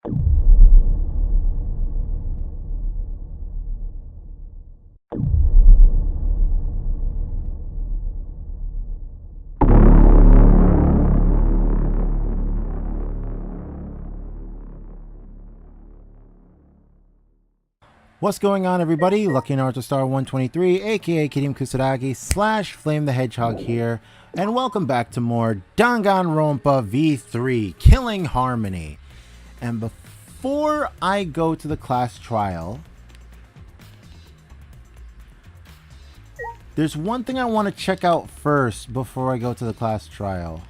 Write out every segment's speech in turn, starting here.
What's going on, everybody? Lucky Naruto Star 123, aka Kadeem Kusaragi / Flame the Hedgehog here, and welcome back to more Danganronpa V3 Killing Harmony. And before I go to the class trial, there's one thing I want to check out first before I go to the class trial.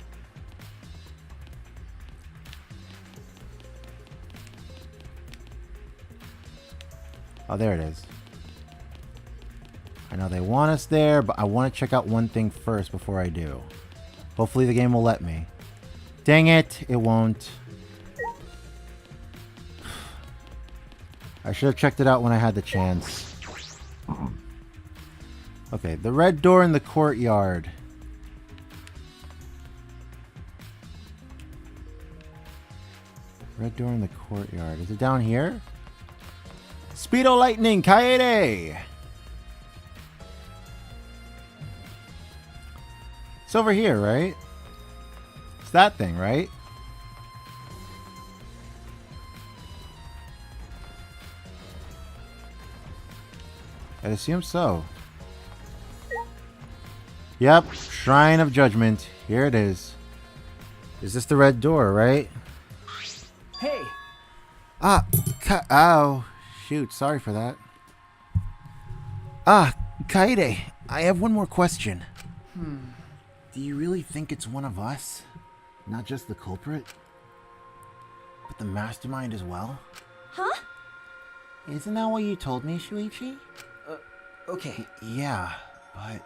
Oh, there it is. I know they want us there, but I want to check out one thing first before I do. Hopefully the game will let me. Dang it, it won't. I should have checked it out when I had the chance. Okay, the red door in the courtyard. Red door in the courtyard. Is it down here? Speedo Lightning, Kaede! It's over here, right? It's that thing, right? I'd assume so. Yep, Shrine of Judgment. Here it is. Is this the red door, right? Hey! Ah, ow. Shoot, sorry for that. Ah, Kaede, I have one more question. Do you really think it's one of us? Not just the culprit? But the mastermind as well? Huh? Isn't that what you told me, Shuichi? Okay. Yeah, but...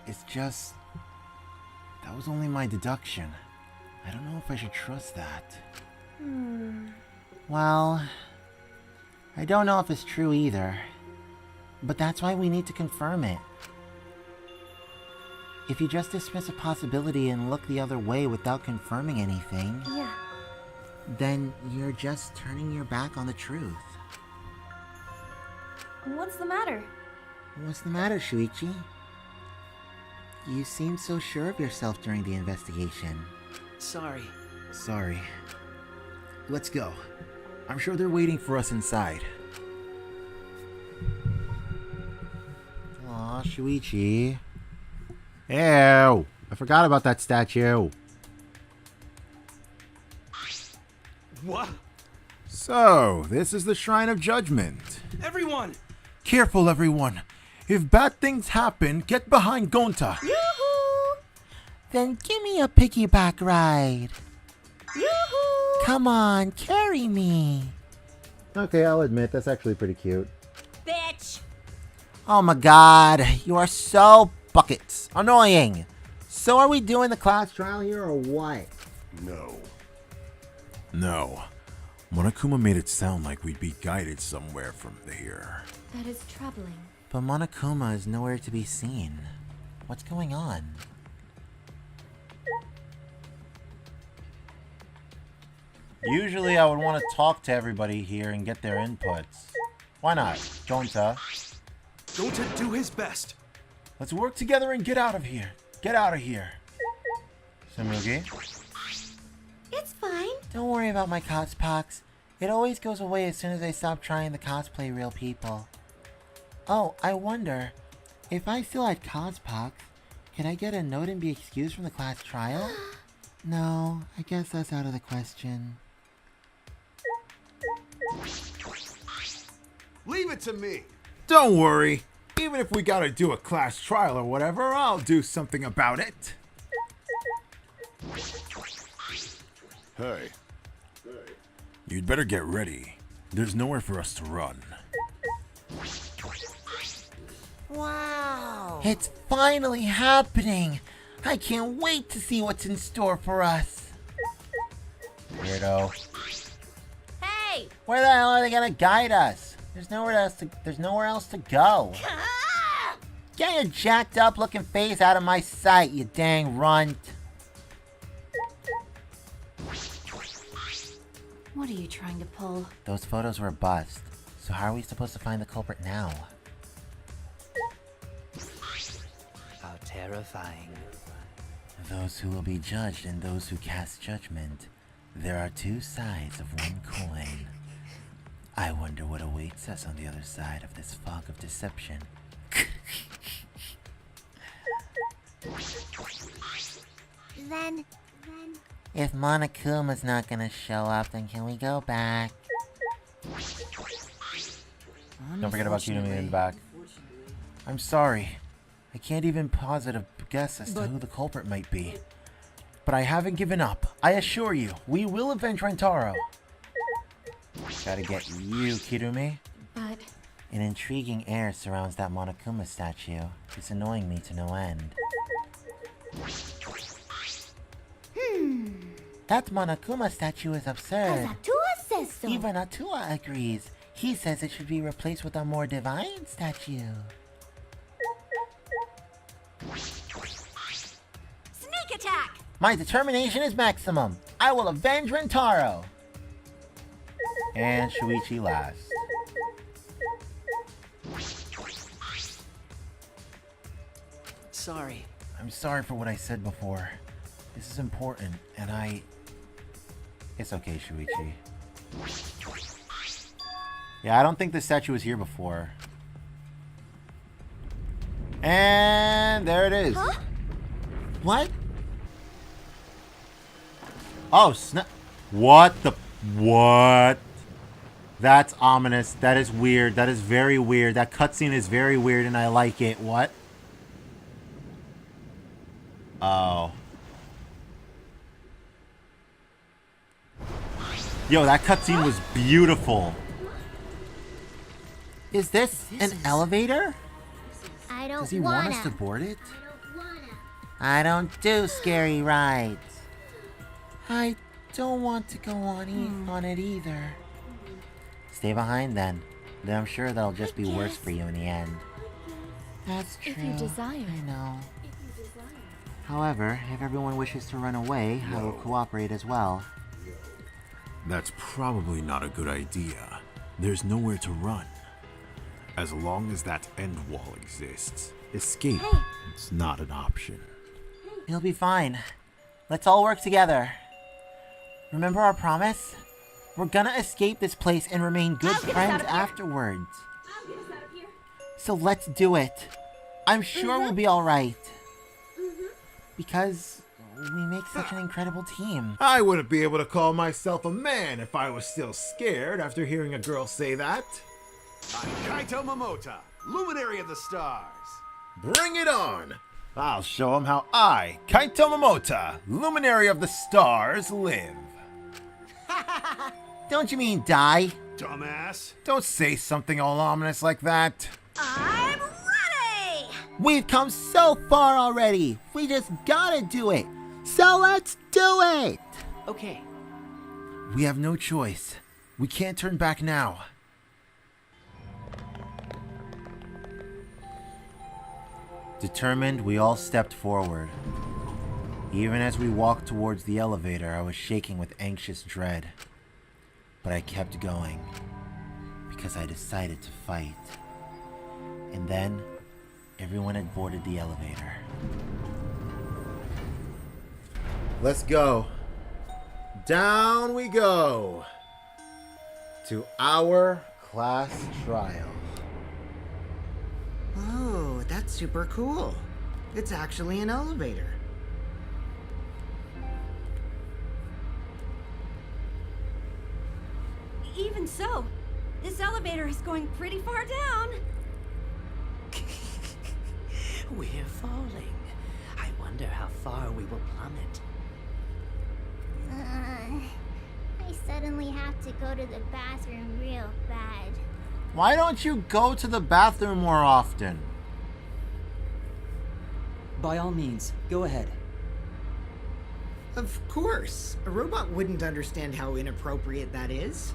it's just... that was only my deduction. I don't know if I should trust that. Well... I don't know if it's true either, but that's why we need to confirm it. If you just dismiss a possibility and look the other way without confirming anything, Yeah. then you're just turning your back on the truth. What's the matter? What's the matter, Shuichi? You seemed so sure of yourself during the investigation. Sorry. Sorry. Let's go. I'm sure they're waiting for us inside. Aw, Shuichi. Ew! I forgot about that statue. What? So, this is the Shrine of Judgment. Everyone! Careful, everyone. If bad things happen, get behind Gonta. Yoo-hoo! Then give me a piggyback ride. Yoo-hoo! Come on, carry me. Okay, I'll admit, that's actually pretty cute. Bitch! Oh my god, you are so buckets. Annoying. So are we doing the class trial here or what? No. Monokuma made it sound like we'd be guided somewhere from here. That is troubling. But Monokuma is nowhere to be seen. What's going on? Usually I would want to talk to everybody here and get their inputs. Why not? Gonta. Gonta do his best. Let's work together and get out of here. Get out of here. Samugi. It's fine. Don't worry about my cospox. It always goes away as soon as I stop trying to cosplay real people. Oh, I wonder, if I still had cospox, can I get a note and be excused from the class trial? No, I guess that's out of the question. Leave it to me. Don't worry. Even if we gotta do a class trial or whatever, I'll do something about it. Hey. You'd better get ready. There's nowhere for us to run. Wow! It's finally happening! I can't wait to see what's in store for us! Weirdo. Hey! Where the hell are they gonna guide us? There's nowhere else to go. Ah! Get your jacked up looking face out of my sight, you dang runt. What are you trying to pull? Those photos were a bust. So how are we supposed to find the culprit now? How terrifying. Those who will be judged and those who cast judgment. There are two sides of one coin. I wonder what awaits us on the other side of this fog of deception. Then... If Monokuma's not gonna show up, then can we go back? Don't forget about Kadeem in the back. I'm sorry. I can't even posit a guess as to who the culprit might be. But I haven't given up. I assure you, we will avenge Rantaro. Gotta get you, Kirumi. But... An intriguing air surrounds that Monokuma statue. It's annoying me to no end. That Monokuma statue is absurd. Atua says so. Even Atua agrees. He says it should be replaced with a more divine statue. Sneak attack! My determination is maximum. I will avenge Rantaro. And Shuichi last. Sorry. I'm sorry for what I said before. This is important, and It's okay, Shuichi. Yeah, I don't think this statue was here before. And there it is. Huh? What? Oh, snap. What the... What? That's ominous. That is weird. That is very weird. That cutscene is very weird, and I like it. What? Oh. Yo, that cutscene was beautiful. Is this an elevator? I don't Does he want us to board it? I don't do scary rides. I don't want to go on it either. Stay behind then. Then I'm sure that'll just be worse for you in the end. That's true. If you desire. I know. However, if everyone wishes to run away, I will cooperate as well. That's probably not a good idea. There's nowhere to run. As long as that end wall exists, escape is not an option. It'll be fine. Let's all work together. Remember our promise? We're gonna escape this place and remain good friends afterwards. So let's do it. I'm sure we'll be alright. Because we make such an incredible team. I wouldn't be able to call myself a man if I was still scared after hearing a girl say that. I'm Kaito Momota, Luminary of the Stars. Bring it on! I'll show him how I, Kaito Momota, Luminary of the Stars, live. Don't you mean die? Dumbass. Don't say something all ominous like that. I'm ready! We've come so far already. We just gotta do it. So let's do it! Okay. We have no choice. We can't turn back now. Determined, we all stepped forward. Even as we walked towards the elevator, I was shaking with anxious dread. But I kept going, because I decided to fight. And then, everyone had boarded the elevator. Let's go. Down we go. To our class trial. Oh, that's super cool. It's actually an elevator. Even so, this elevator is going pretty far down. We're falling. I wonder how far we will plummet. I suddenly have to go to the bathroom real bad. Why don't you go to the bathroom more often? By all means, go ahead. Of course. A robot wouldn't understand how inappropriate that is.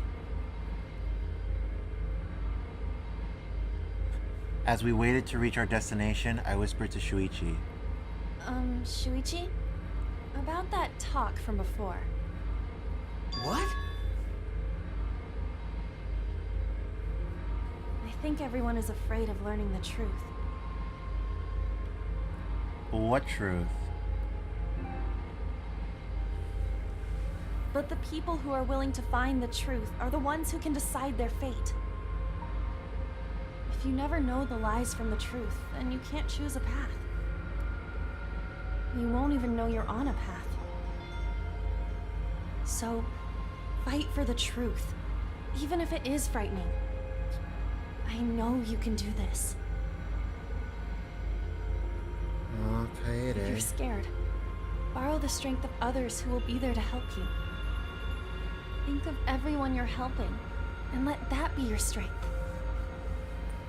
As we waited to reach our destination, I whispered to Shuichi. Shuichi? About that talk from before. What? think everyone is afraid of learning the truth. What truth? But the people who are willing to find the truth are the ones who can decide their fate. If you never know the lies from the truth, then you can't choose a path. You won't even know you're on a path. So, fight for the truth, even if it is frightening. I know you can do this. If you're Okay. scared, borrow the strength of others who will be there to help you. Think of everyone you're helping, and let that be your strength.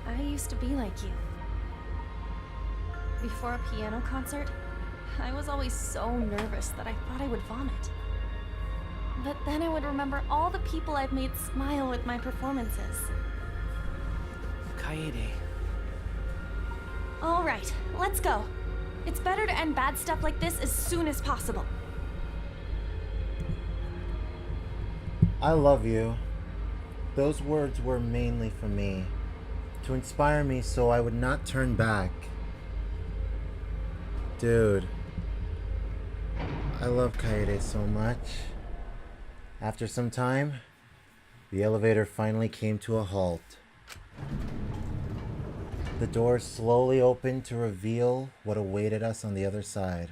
I used to be like you. Before a piano concert, I was always so nervous that I thought I would vomit. But then I would remember all the people I've made smile with my performances. Kaede. All right, let's go. It's better to end bad stuff like this as soon as possible. I love you. Those words were mainly for me, to inspire me so I would not turn back. Dude, I love Kaede so much. After some time, the elevator finally came to a halt. The door slowly opened to reveal what awaited us on the other side.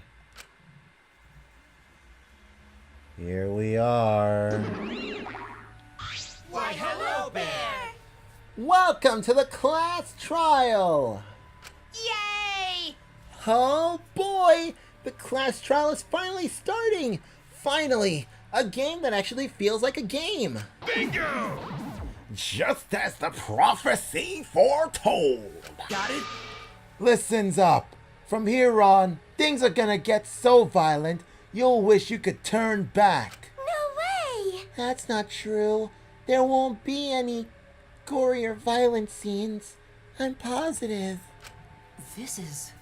Here we are. Why, hello there! Welcome to the class trial! Yay! Oh boy! The class trial is finally starting! Finally! A game that actually feels like a game! Bingo! Just as the prophecy foretold. Got it? Listens up! From here on, things are gonna get so violent, you'll wish you could turn back. No way! That's not true. There won't be any gory or violent scenes. I'm positive. This is...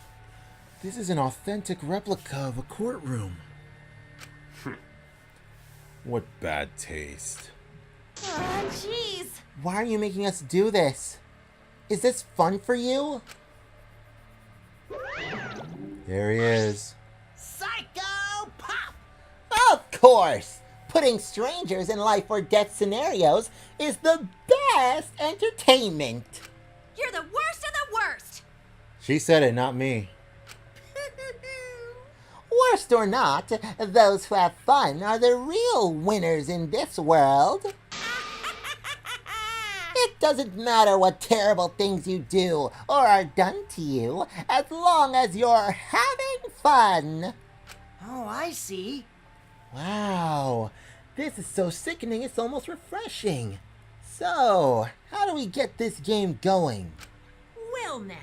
This is an authentic replica of a courtroom. What bad taste. Oh, jeez. Why are you making us do this? Is this fun for you? There he is. Psycho Pop! Of course! Putting strangers in life or death scenarios is the best entertainment! You're the worst of the worst! She said it, not me. Worst or not, those who have fun are the real winners in this world. It doesn't matter what terrible things you do or are done to you, as long as you're having fun. Oh, I see. Wow, this is so sickening it's almost refreshing. So, how do we get this game going? Well now.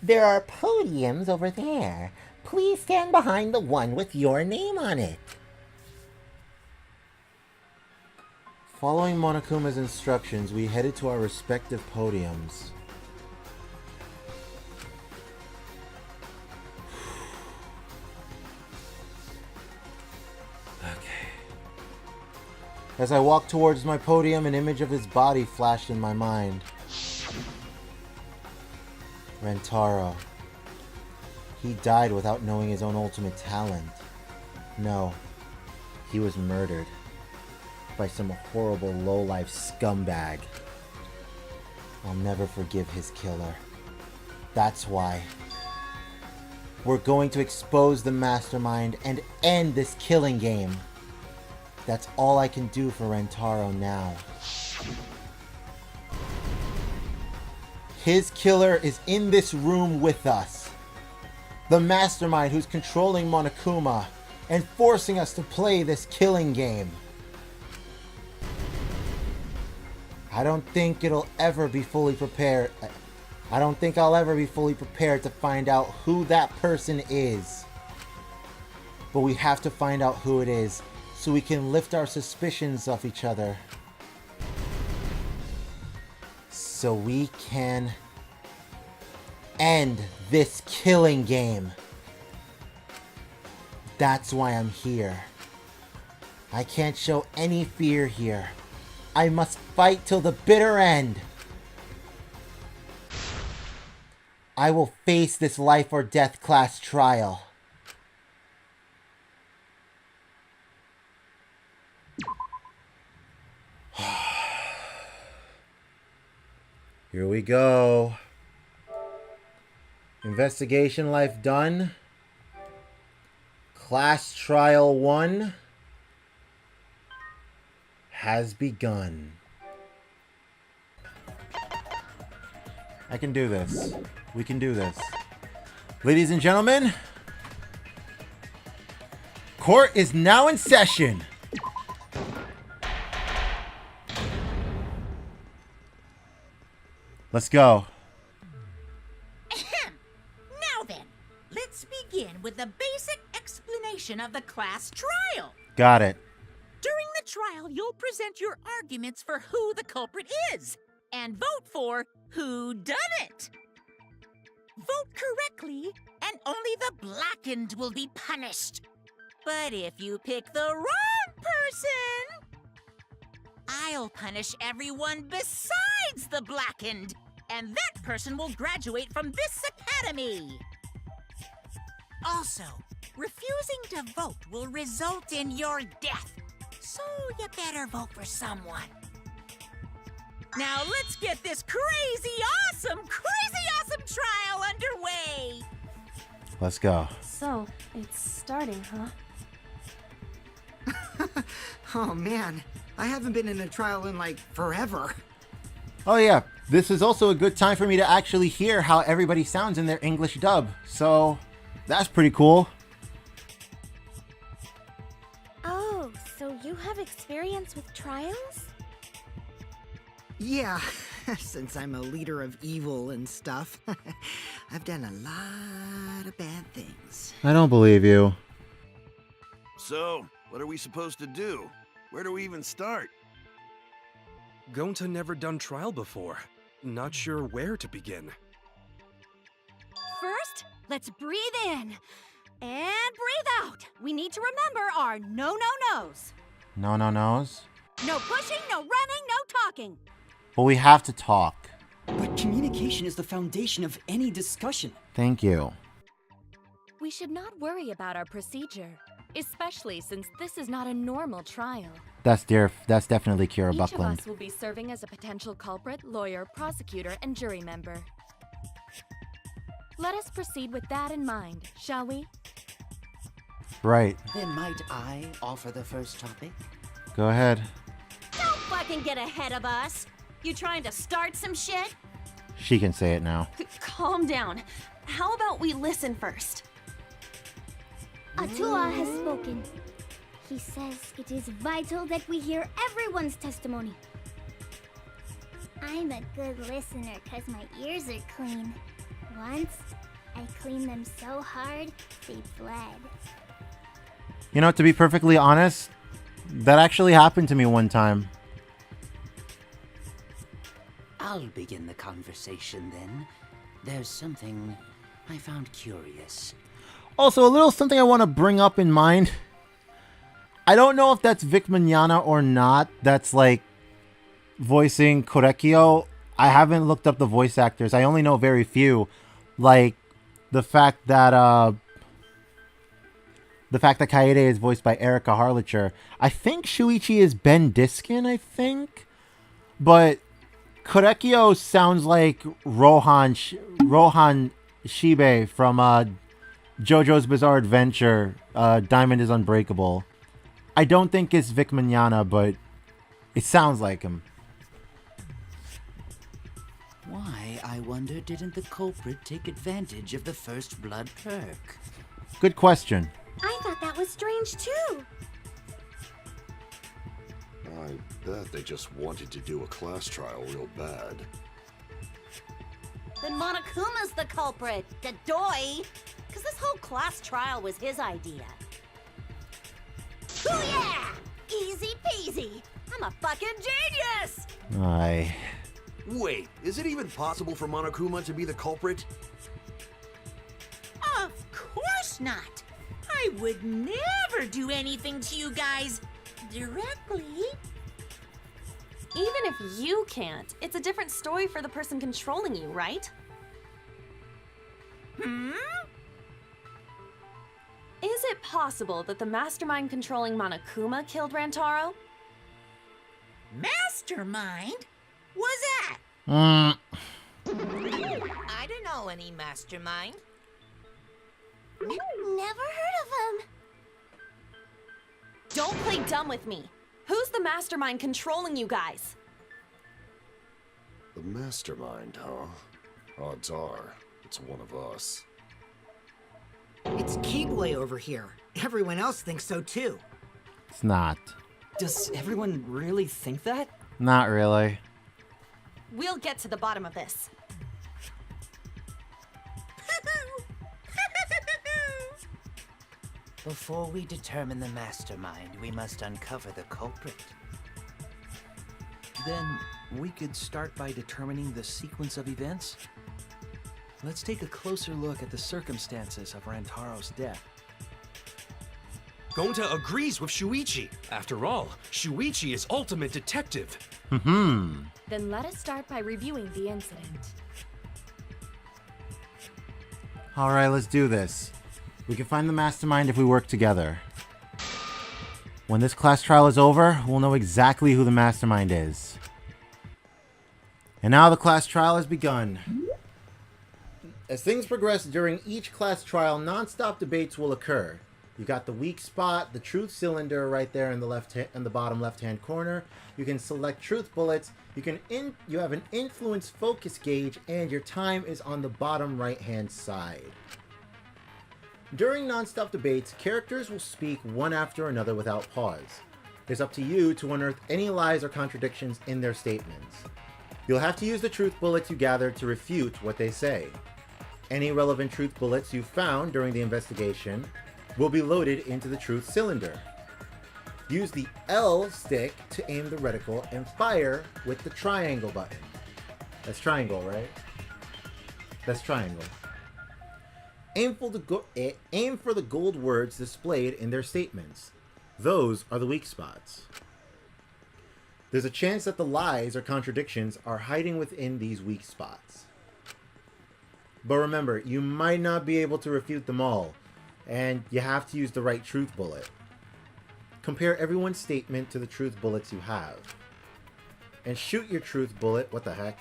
There are podiums over there. Please stand behind the one with your name on it. Following Monokuma's instructions, we headed to our respective podiums. Okay. As I walked towards my podium, an image of his body flashed in my mind. Rantaro. He died without knowing his own ultimate talent. No, he was murdered by some horrible lowlife scumbag. I'll never forgive his killer. That's why. We're going to expose the mastermind and end this killing game. That's all I can do for Rantaro now. His killer is in this room with us. The mastermind who's controlling Monokuma and forcing us to play this killing game. I don't think it'll ever be fully prepared. I don't think I'll ever be fully prepared to find out who that person is. But we have to find out who it is so we can lift our suspicions off each other. So we can end this killing game. That's why I'm here. I can't show any fear here. I must fight till the bitter end. I will face this life or death class trial. Here we go. Investigation life done. Class trial 1 has begun. I can do this. We can do this. Ladies and gentlemen, court is now in session. Let's go. Now then, let's begin with the basic explanation of the class trial. Got it. During the trial, you'll present your arguments for who the culprit is, and vote for who done it. Vote correctly, and only the blackened will be punished. But if you pick the wrong person, I'll punish everyone besides the blackened, and that person will graduate from this academy. Also, refusing to vote will result in your death, so you better vote for someone. Now let's get this crazy awesome trial underway! Let's go. So, it's starting, huh? Oh man, I haven't been in a trial in like forever. Oh yeah, this is also a good time for me to actually hear how everybody sounds in their English dub. So, that's pretty cool. Oh, so you have experience with trials? Yeah, since I'm a leader of evil and stuff, I've done a lot of bad things. I don't believe you. So, what are we supposed to do? Where do we even start? Gonta never done trial before. Not sure where to begin. First, let's breathe in. And breathe out. We need to remember our no-no-nos. No-no-nos? No pushing, no running, no talking. But we have to talk. But communication is the foundation of any discussion. Thank you. We should not worry about our procedure, especially since this is not a normal trial. That's definitely Kira Each Buckland. of us will be serving as a potential culprit, lawyer, prosecutor, and jury member. Let us proceed with that in mind, shall we? Right. Then might I offer the first topic? Go ahead. Don't fucking get ahead of us. You trying to start some shit? She can say it now. Calm down. How about we listen first? Atua has spoken. He says it is vital that we hear everyone's testimony. I'm a good listener because my ears are clean. Once, I cleaned them so hard, they bled. You know, to be perfectly honest, that actually happened to me one time. I'll begin the conversation then. There's something I found curious. Also, a little something I want to bring up in mind. I don't know if that's Vic Mignogna or not. That's like voicing Korekio. I haven't looked up the voice actors. I only know very few. Like the fact that Kaede is voiced by Erica Harlacher. I think Shuichi is Ben Diskin, I think. But Korekio sounds like Rohan Shibe from JoJo's Bizarre Adventure, Diamond is Unbreakable. I don't think it's Vic Mignogna, but it sounds like him. Why, I wonder, didn't the culprit take advantage of the first blood perk? Good question. I thought that was strange too. I bet they just wanted to do a class trial real bad. Then Monokuma's the culprit, the doy. Because this whole class trial was his idea. Ooh yeah! Easy peasy. I'm a fucking genius! Aye. Wait, is it even possible for Monokuma to be the culprit? Of course not. I would never do anything to you guys directly. Even if you can't, it's a different story for the person controlling you, right? Is it possible that the mastermind controlling Monokuma killed Rantaro? Mastermind? Was that? I don't know any mastermind. Never heard of him. Don't play dumb with me. Who's the mastermind controlling you guys? The mastermind, huh? Odds are, it's one of us. It's Keyblade over here. Everyone else thinks so too. It's not. Does everyone really think that? Not really. We'll get to the bottom of this. Before we determine the mastermind, we must uncover the culprit. Then we could start by determining the sequence of events. Let's take a closer look at the circumstances of Rantaro's death. Gonta agrees with Shuichi. After all, Shuichi is ultimate detective. Hmm. Then let us start by reviewing the incident. Alright, let's do this. We can find the mastermind if we work together. When this class trial is over, we'll know exactly who the mastermind is. And now the class trial has begun. As things progress during each class trial, non-stop debates will occur. You got the weak spot, the truth cylinder right there in the bottom left-hand corner. You can select truth bullets. You have an influence focus gauge, and your time is on the bottom right-hand side. During non-stop debates, characters will speak one after another without pause. It's up to you to unearth any lies or contradictions in their statements. You'll have to use the truth bullets you gathered to refute what they say. Any relevant truth bullets you found during the investigation will be loaded into the truth cylinder. Use the L stick to aim the reticle and fire with the triangle button. That's triangle, right? That's triangle. Aim for the gold words displayed in their statements. Those are the weak spots. There's a chance that the lies or contradictions are hiding within these weak spots. But remember, you might not be able to refute them all, and you have to use the right truth bullet. Compare everyone's statement to the truth bullets you have. And shoot your truth bullet. What the heck?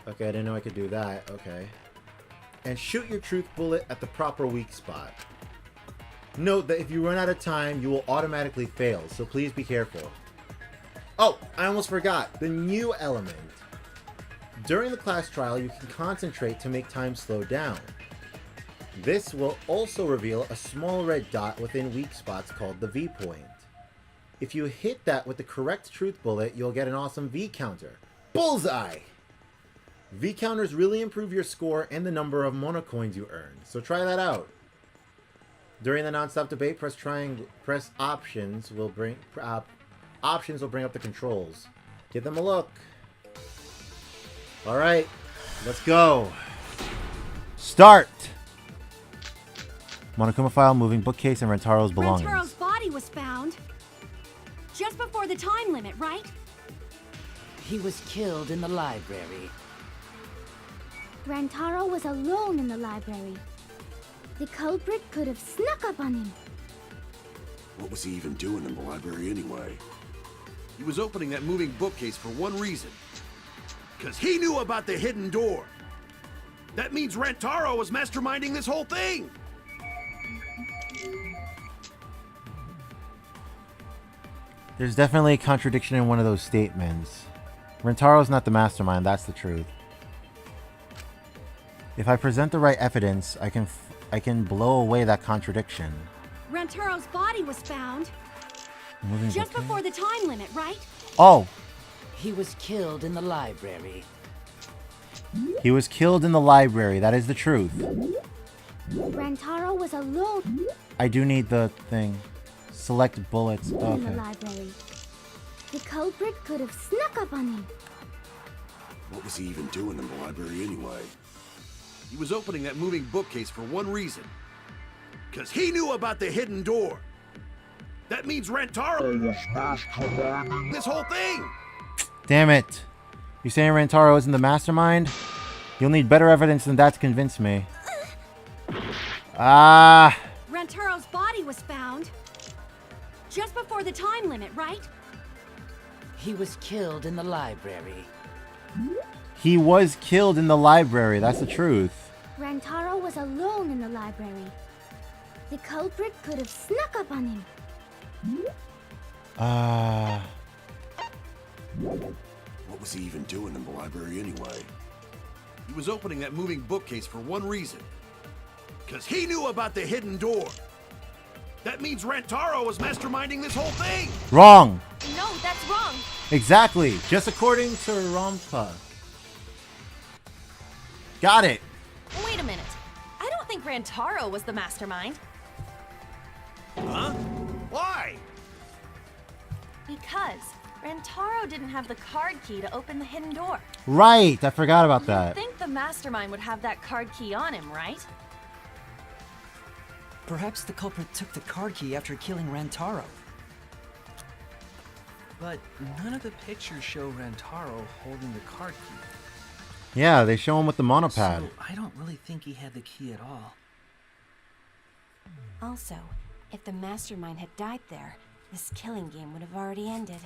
Okay, I didn't know I could do that. Okay. And shoot your truth bullet at the proper weak spot. Note that if you run out of time, you will automatically fail, so please be careful. Oh, I almost forgot. The new element. During the class trial, you can concentrate to make time slow down. This will also reveal a small red dot within weak spots called the V point. If you hit that with the correct truth bullet, you'll get an awesome V counter. Bullseye! V counters really improve your score and the number of monocoins you earn, so try that out. During the non-stop debate, press options will bring up the controls. Give them a look. All right, let's go. Start. Monokuma file, moving bookcase, and Rantaro's belongings. Rantaro's body was found just before the time limit, right? He was killed in the library. Rantaro was alone in the library. The culprit could have snuck up on him. What was he even doing in the library anyway? He was opening that moving bookcase for one reason. Because he knew about the hidden door. That means Rantaro was masterminding this whole thing. There's definitely a contradiction in one of those statements. Rantaro's not the mastermind, that's the truth. If I present the right evidence, I can blow away that contradiction. Rantaro's body was found just before the time limit, right? Oh! He was killed in the library. He was killed in the library, that is the truth. Rantaro was alone I do need the thing. Select bullets. in the Okay. library. The culprit could have snuck up on him. What was he even doing in the library anyway? He was opening that moving bookcase for one reason. Because he knew about the hidden door. That means Rantaro was masterminding this whole thing. Damn it. You saying Rantaro isn't the mastermind? You'll need better evidence than that to convince me. Ah. Rantaro's body was found just before the time limit, right? He was killed in the library. He was killed in the library. That's the truth. Rantaro was alone in the library. The culprit could have snuck up on him. What was he even doing in the library anyway? He was opening that moving bookcase for one reason. Because he knew about the hidden door. That means Rantaro was masterminding this whole thing! Wrong! No, that's wrong! Exactly! Just according to Rampa. Got it! Wait a minute. I don't think Rantaro was the mastermind. Huh? Why? Because Rantaro didn't have the card key to open the hidden door. Right! I forgot about I that. think the mastermind would have that card key on him, right? Perhaps the culprit took the card key after killing Rantaro. But none of the pictures show Rantaro holding the card key. Yeah, they show him with the monopad. So I don't really think he had the key at all. Also, if the mastermind had died there, this killing game would have already ended.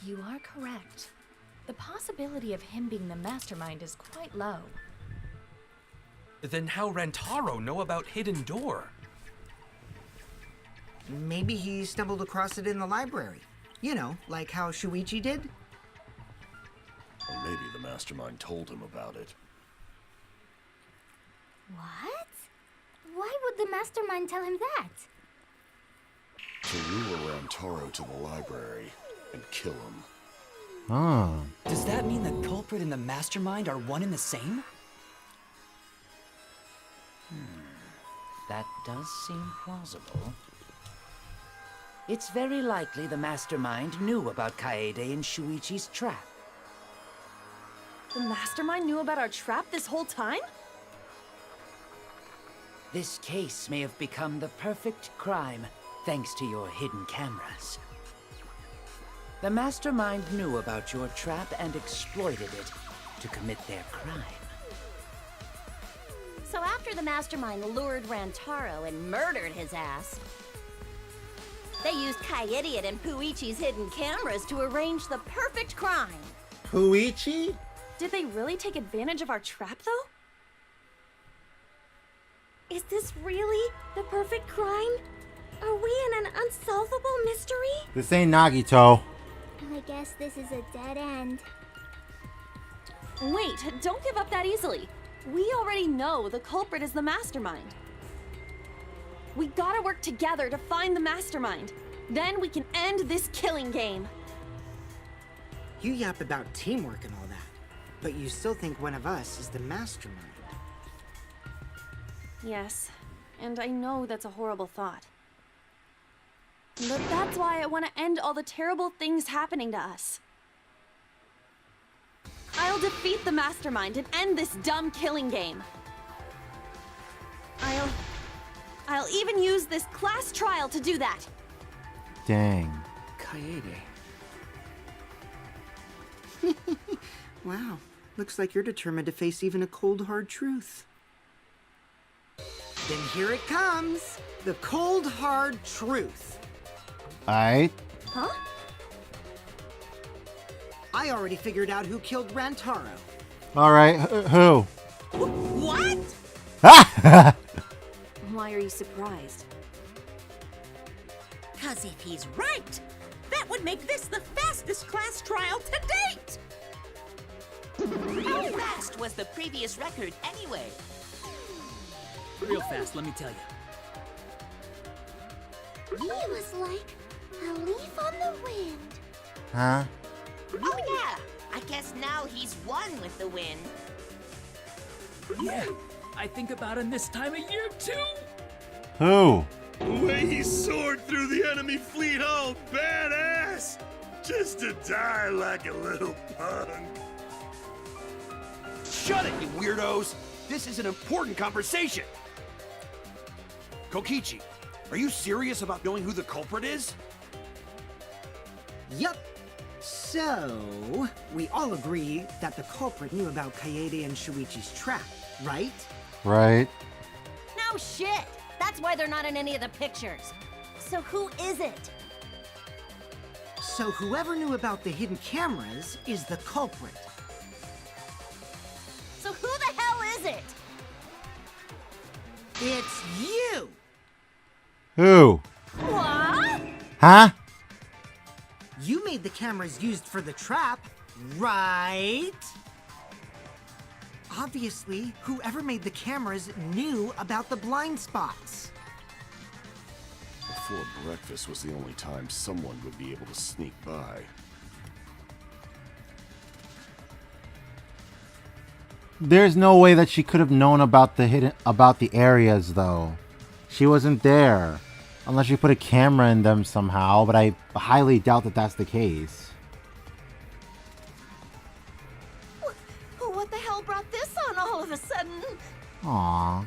You are correct. The possibility of him being the mastermind is quite low. Then how Rantaro know about Hidden Door? Maybe he stumbled across it in the library. You know, like how Shuichi did? Or maybe the mastermind told him about it. What? Why would the mastermind tell him that? To lure Rantaro to the library and kill him. Oh. Does that mean the culprit and the mastermind are one and the same? That does seem plausible. It's very likely the mastermind knew about Kaede and Shuichi's trap. The mastermind knew about our trap this whole time? This case may have become the perfect crime thanks to your hidden cameras. The mastermind knew about your trap and exploited it to commit their crime. So after the mastermind lured Rantaro and murdered his ass, they used Kaede and Puichi's hidden cameras to arrange the perfect crime. Puichi? Did they really take advantage of our trap, though? Is this really the perfect crime? Are we in an unsolvable mystery? This ain't Nagito. I guess this is a dead end. Wait, don't give up that easily. We already know the culprit is the mastermind. We gotta work together to find the mastermind. Then we can end this killing game. You yap about teamwork and all that, but you still think one of us is the mastermind. Yes, and I know that's a horrible thought. But that's why I want to end all the terrible things happening to us. I'll defeat the mastermind and end this dumb killing game. I'll even use this class trial to do that. Dang. Kaede. Wow, looks like you're determined to face even a cold, hard truth. Then here it comes, the cold, hard truth. Aight. Huh? I already figured out who killed Rantaro. Alright, who? What? Why are you surprised? 'Cause if he's right, that would make this the fastest class trial to date! How fast was the previous record anyway? Real fast, let me tell you. He was like a leaf on the wind. Huh? Oh yeah, I guess now he's one with the wind. Yeah, I think about him this time of year too. Who? The way he soared through the enemy fleet, all badass! Just to die like a little punk. Shut it, you weirdos! This is an important conversation! Kokichi, are you serious about knowing who the culprit is? Yup. So, we all agree that the culprit knew about Kaede and Shuichi's trap, right? Right. No shit! That's why they're not in any of the pictures. So who is it? So whoever knew about the hidden cameras is the culprit. So who the hell is it? It's you! Who? What? Huh? You made the cameras used for the trap, right? Obviously, whoever made the cameras knew about the blind spots. Before breakfast was the only time someone would be able to sneak by. There's no way that she could have known about the areas though. She wasn't there. Unless you put a camera in them somehow, but I highly doubt that that's the case. What the hell brought this on all of a sudden? Aww.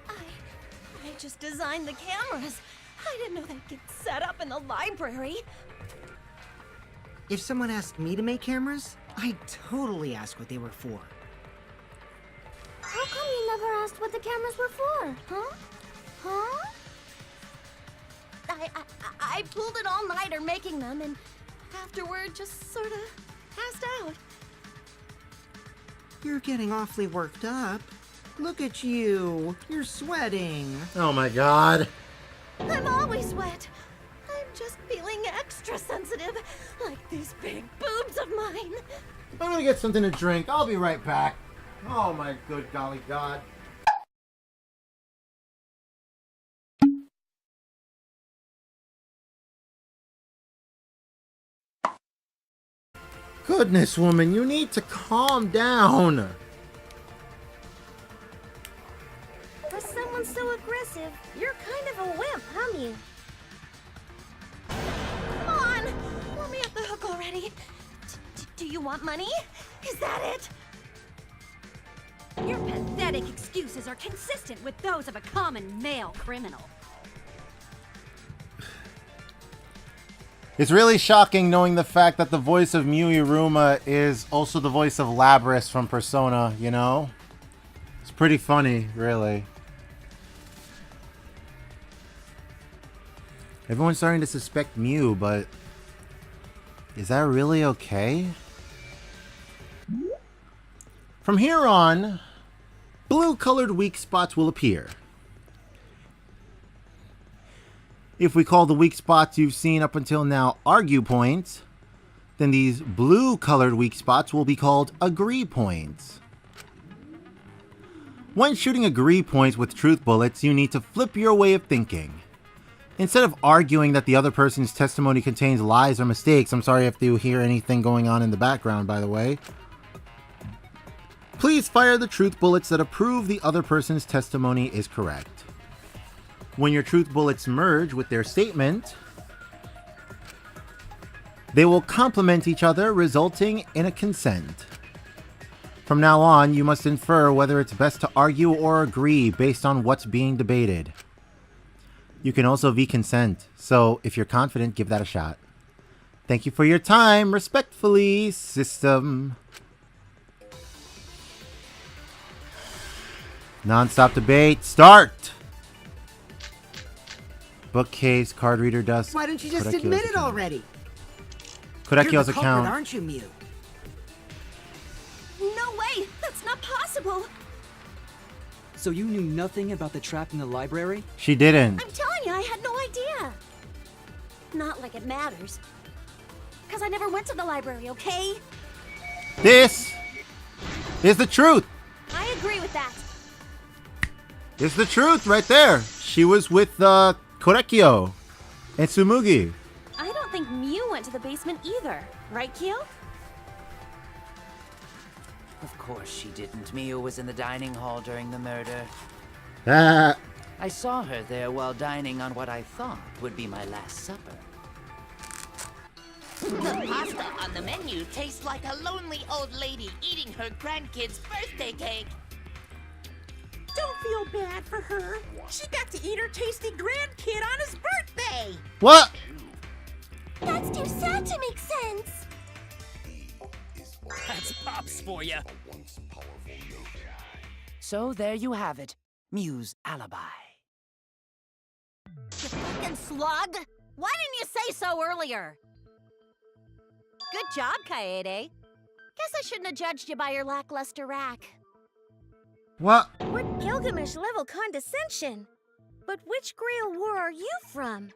I just designed the cameras. I didn't know they'd get set up in the library. If someone asked me to make cameras, I'd totally ask what they were for. How come you never asked what the cameras were for, huh? Huh? I pulled an all-nighter making them, and afterward just sort of passed out. You're getting awfully worked up. Look at you. You're sweating. Oh my god. I'm always wet. I'm just feeling extra sensitive, like these big boobs of mine. I'm gonna get something to drink. I'll be right back. Oh my good golly god. Goodness, woman, you need to calm down. For someone so aggressive, you're kind of a wimp, huh, Mew? Come on! Let me off the hook already. Do you want money? Is that it? Your pathetic excuses are consistent with those of a common male criminal. It's really shocking knowing the fact that the voice of Mew Iruma is also the voice of Labris from Persona, you know? It's pretty funny, really. Everyone's starting to suspect Mew, but is that really okay? From here on, blue-colored weak spots will appear. If we call the weak spots you've seen up until now argue points, then these blue-colored weak spots will be called agree points. When shooting agree points with truth bullets, you need to flip your way of thinking. Instead of arguing that the other person's testimony contains lies or mistakes, I'm sorry if you hear anything going on in the background, by the way. Please fire the truth bullets that approve the other person's testimony is correct. When your truth bullets merge with their statement, they will complement each other, resulting in a consent. From now on, you must infer whether it's best to argue or agree based on what's being debated. You can also V-consent, so if you're confident, give that a shot. Thank you for your time. Respectfully, system. Non-stop debate, start! Bookcase, card reader dust. Why don't you just Korekio's admit it account. already? Korekio's You're the culprit, account. aren't you, Mew? No way! That's not possible! So you knew nothing about the trap in the library? She didn't. I'm telling you, I had no idea. Not like it matters. Because I never went to the library, okay? This is the truth. I agree with that. It's the truth right there. She was with Korekio and Tsumugi. I don't think Mew went to the basement either. Right, Kyo? Of course she didn't. Mew was in the dining hall during the murder. Ah. I saw her there while dining on what I thought would be my last supper. The pasta on the menu tastes like a lonely old lady eating her grandkid's birthday cake. Don't feel bad for her. She got to eat her tasty grandkid on his birthday. What? That's too sad to make sense. That's Pops for ya. So there you have it. Mew's alibi. You fucking slug! Why didn't you say so earlier? Good job, Kaede. Guess I shouldn't have judged you by your lackluster rack. What? What Gilgamesh-level condescension? But which Grail War are you from?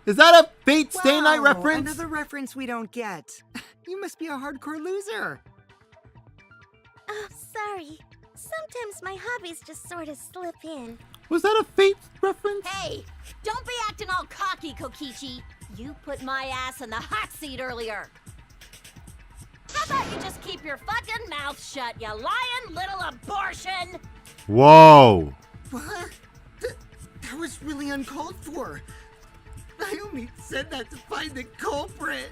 Is that a Fate Stay Night Wow, reference? Another reference we don't get. You must be a hardcore loser. Oh, sorry. Sometimes my hobbies just sort of slip in. Was that a Fate reference? Hey, don't be acting all cocky, Kokichi. You put my ass in the hot seat earlier. How about you just keep your fucking mouth shut, you lying little abortion? Whoa. What? That was really uncalled for. I only said that to find the culprit.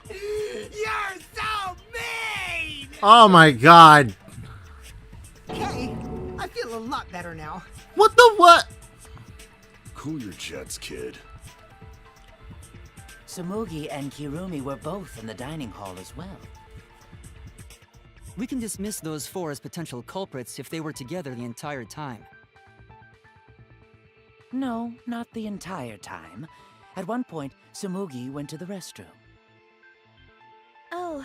You're so mean! Oh my god. Okay, I feel a lot better now. What the what? Cool your jets, kid. Tsumugi and Kirumi were both in the dining hall as well. We can dismiss those four as potential culprits if they were together the entire time. No, not the entire time. At one point, Tsumugi went to the restroom. Oh,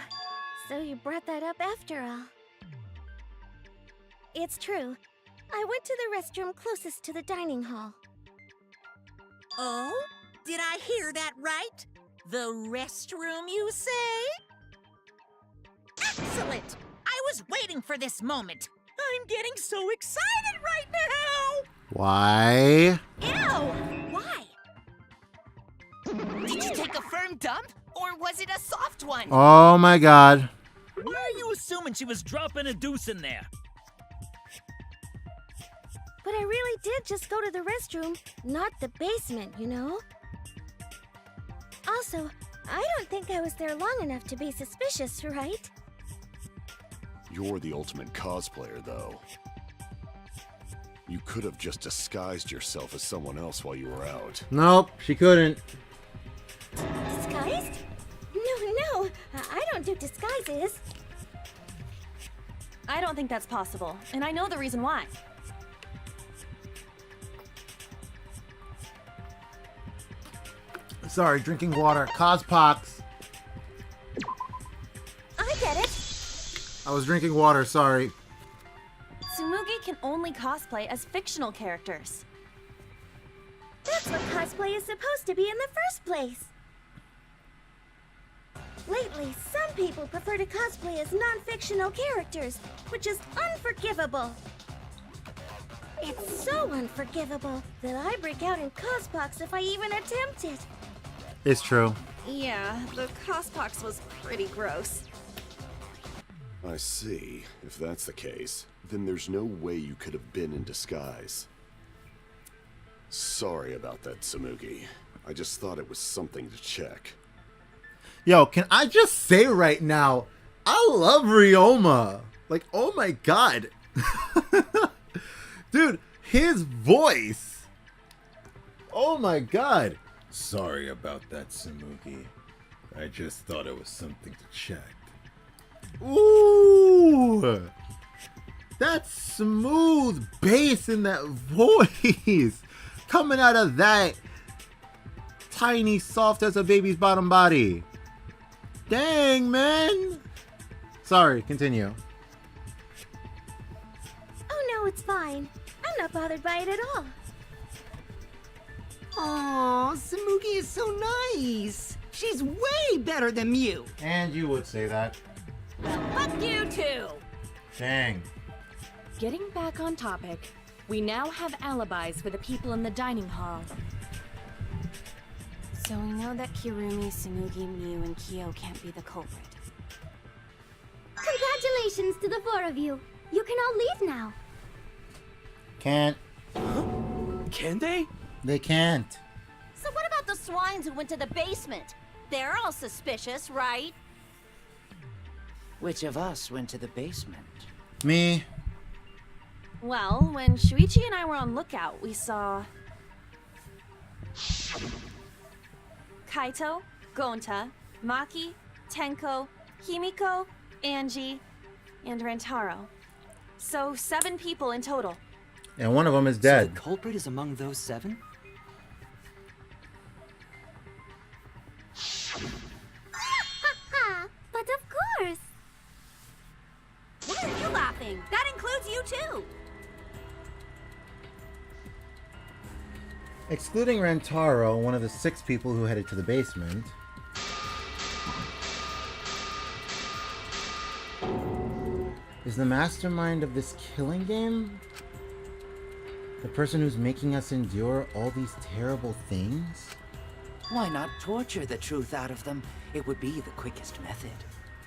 so you brought that up after all. It's true. I went to the restroom closest to the dining hall. Oh? Did I hear that right? The restroom, you say? Excellent! I was waiting for this moment. I'm getting so excited right now! Why? Ew! Why? Did you take a firm dump? Or was it a soft one? Oh my god. Why are you assuming she was dropping a deuce in there? But I really did just go to the restroom, not the basement, you know? Also, I don't think I was there long enough to be suspicious, right? You're the ultimate cosplayer, though. You could have just disguised yourself as someone else while you were out. Nope, she couldn't. Disguised? No, I don't do disguises. I don't think that's possible, and I know the reason why. Sorry, drinking water. Cospox. I get it. I was drinking water, sorry. Tsumugi can only cosplay as fictional characters. That's what cosplay is supposed to be in the first place. Lately, some people prefer to cosplay as non-fictional characters, which is unforgivable. It's so unforgivable that I break out in cospox if I even attempt it. It's true. Yeah, the cospox was pretty gross. I see. If that's the case, then there's no way you could have been in disguise. Sorry about that, Tsumugi. I just thought it was something to check. Yo, can I just say right now, I love Ryoma. Like, oh my god. Dude, his voice. Oh my god. Sorry about that, Tsumugi. I just thought it was something to check. Ooh. That smooth bass in that voice. Coming out of that tiny, soft as a baby's bottom body. Dang, man. Sorry, continue. Oh no, it's fine. I'm not bothered by it at all. Aw, Tsumugi is so nice. She's way better than Mew. And you would say that. Fuck you too! Dang. Getting back on topic, we now have alibis for the people in the dining hall. So we know that Kirumi, Tsumugi, Mew, and Kyo can't be the culprit. Congratulations to the four of you. You can all leave now. Can't. Can they? They can't. So what about the swines who went to the basement? They're all suspicious, right? Which of us went to the basement? Me. Well, when Shuichi and I were on lookout, we saw... Kaito, Gonta, Maki, Tenko, Himiko, Angie, and Rantaro. So 7 people in total. And one of them is So dead. the culprit is among those 7? But of course. Why are you laughing? That includes you too. Excluding Rantaro, one of the 6 people who headed to the basement. Is the mastermind of this killing game the person who's making us endure all these terrible things? Why not torture the truth out of them? It would be the quickest method.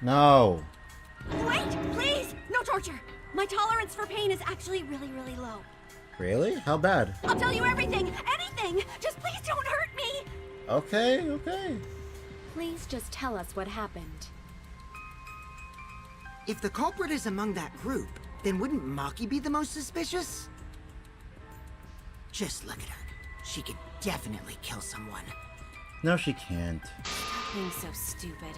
No. Wait, please! No torture! My tolerance for pain is actually really, really low. Really? How bad? I'll tell you everything! Anything! Just please don't hurt me! Okay, okay. Please just tell us what happened. If the culprit is among that group, then wouldn't Maki be the most suspicious? Just look at her. She could definitely kill someone. No, she can't. Stop being so stupid.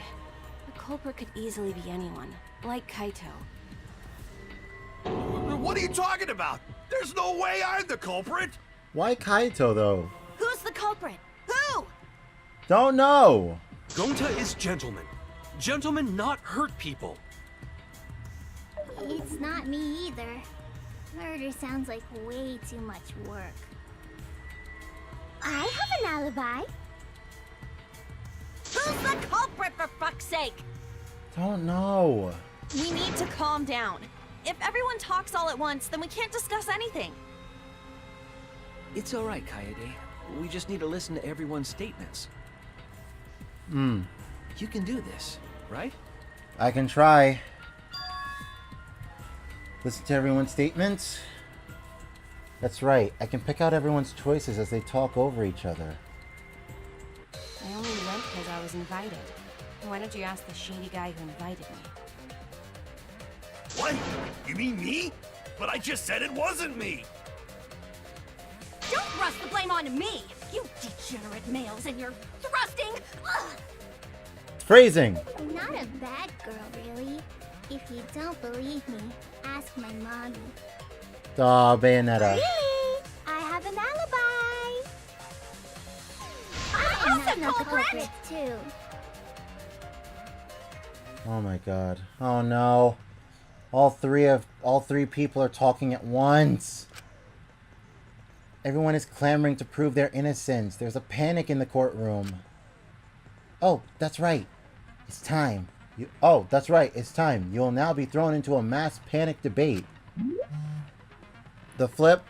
The culprit could easily be anyone, like Kaito. What are you talking about? There's no way I'm the culprit! Why Kaito, though? Who's the culprit? Who? Don't know! Gonta is gentleman. Gentlemen not hurt people. It's not me either. Murder sounds like way too much work. I have an alibi. Who's the culprit, for fuck's sake? Don't know. We need to calm down. If everyone talks all at once, then we can't discuss anything. It's alright, Kaede. We just need to listen to everyone's statements. You can do this, right? I can try. Listen to everyone's statements. That's right. I can pick out everyone's choices as they talk over each other. I only went because I was invited. Why don't you ask the shady guy who invited me? What? You mean me? But I just said it wasn't me! Don't thrust the blame on me! You degenerate males and your thrusting! Ugh. Phrasing! I'm not a bad girl, really. If you don't believe me, ask my mommy. Aw, Bayonetta. Really? I have an alibi! I'm also not the culprit! culprit, too. Oh my god. Oh no. All three people are talking at once. Everyone is clamoring to prove their innocence. There's a panic in the courtroom. Oh, that's right. It's time. That's right. It's time. You will now be thrown into a mass panic debate. The flip.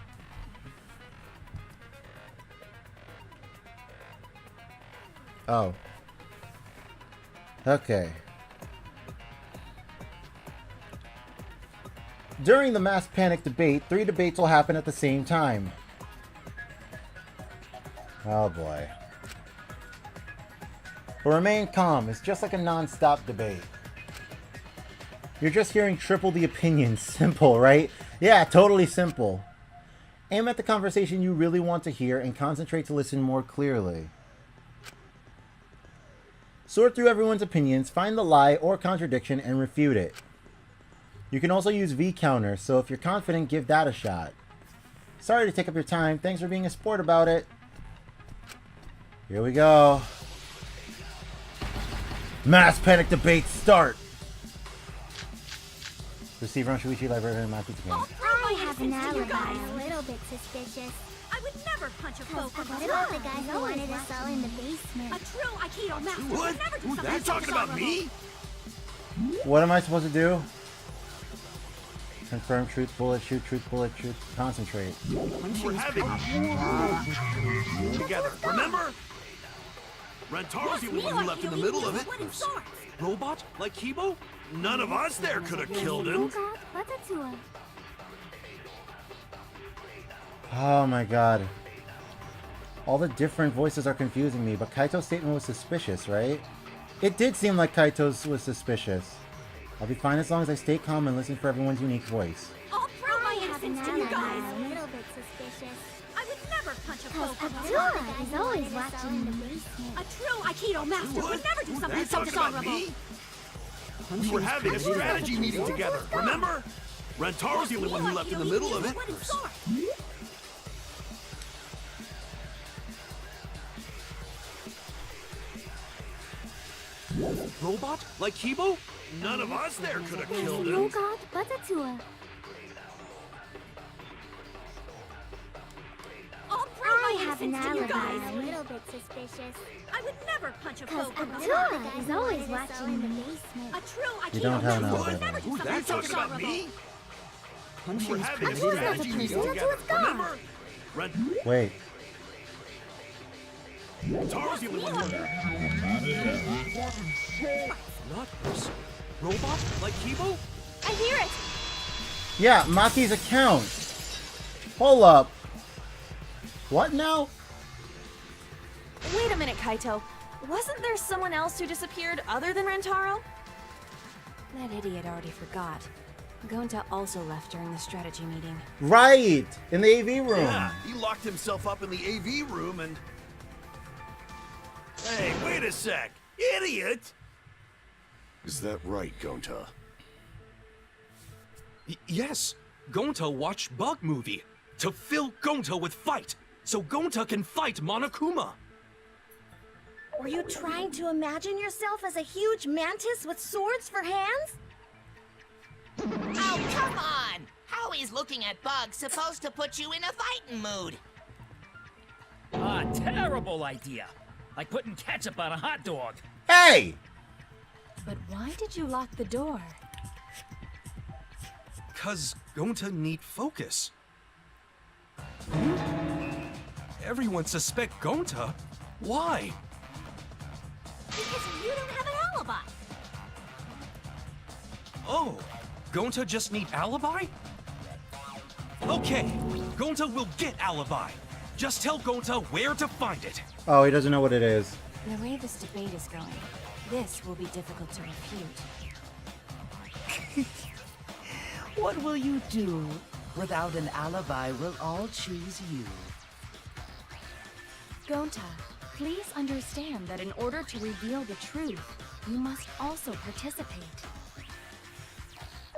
Oh. Okay. During the mass panic debate, 3 debates will happen at the same time. Oh boy. But remain calm. It's just like a non-stop debate. You're just hearing triple the opinions. Simple, right? Yeah, totally simple. Aim at the conversation you really want to hear and concentrate to listen more clearly. Sort through everyone's opinions, find the lie or contradiction, and refute it. You can also use V-counter, so if you're confident, give that a shot. Sorry to take up your time. Thanks for being a sport about it. Here we go. Mass panic debate start! Receiver on Shuichi Library and Maki game. I have an alibi. A little bit suspicious. I would never punch a folk from What about the guy who wanted us all in the basement? A true Aikido master What? would never do Who's something that so talking about dishonorable. me? What am I supposed to do? Confirm truth, bullet, shoot, truth, concentrate. We're having together, remember? Rantaro's the only one who left in the middle of it. Robot? Like Kibo? None of us there could have killed him. Oh my god. All the different voices are confusing me, but Kaito's statement was suspicious, right? It did seem like Kaito's was suspicious. I'll be fine as long as I stay calm and listen for everyone's unique voice. I'll prove my innocence to you guys. A little bit suspicious. I would never punch a folk Of from two of us. is always watching the basement. A true Aikido master would never do something so dishonorable. We were having a strategy meeting together, remember? Rantaro's the only one who left in the middle of it. Robot? Like Kibo? None of us there could have killed him. Robot, Batatua. I have an alibi a little bit suspicious. I would never punch a Cause foe from Atua is always watching in the basement. A true Aikido You don't have an master would alibi. never do Who's something that so talking about dishonorable. me? We were Punching's having a permitted. strategy meeting together, remember? Wait. Rantaro's the only one who... Not person. Robot? Like Kibo? I hear it. Yeah, Maki's account. Hold up. What now? Wait a minute, Kaito. Wasn't there someone else who disappeared other than Rantaro? That idiot already forgot. Gonta also left during the strategy meeting. Right! In the AV room. Yeah, he locked himself up in the AV room and... Hey, wait a sec! Idiot! Is that right, Gonta? Yes. Gonta watched Bug Movie to fill Gonta with fight, so Gonta can fight Monokuma. Were you trying to imagine yourself as a huge mantis with swords for hands? Oh, come on! How is looking at bugs supposed to put you in a fighting mood? A terrible idea. Like putting ketchup on a hot dog. Hey! But why did you lock the door? 'Cause Gonta need focus. Everyone suspect Gonta? Why? Because you don't have an alibi. Oh, Gonta just need alibi? Okay, Gonta will get alibi. Just tell Gonta where to find it. Oh, he doesn't know what it is. The way this debate is going, this will be difficult to refute. What will you do? Without an alibi, we'll all choose you. Gonta, please understand that in order to reveal the truth, you must also participate.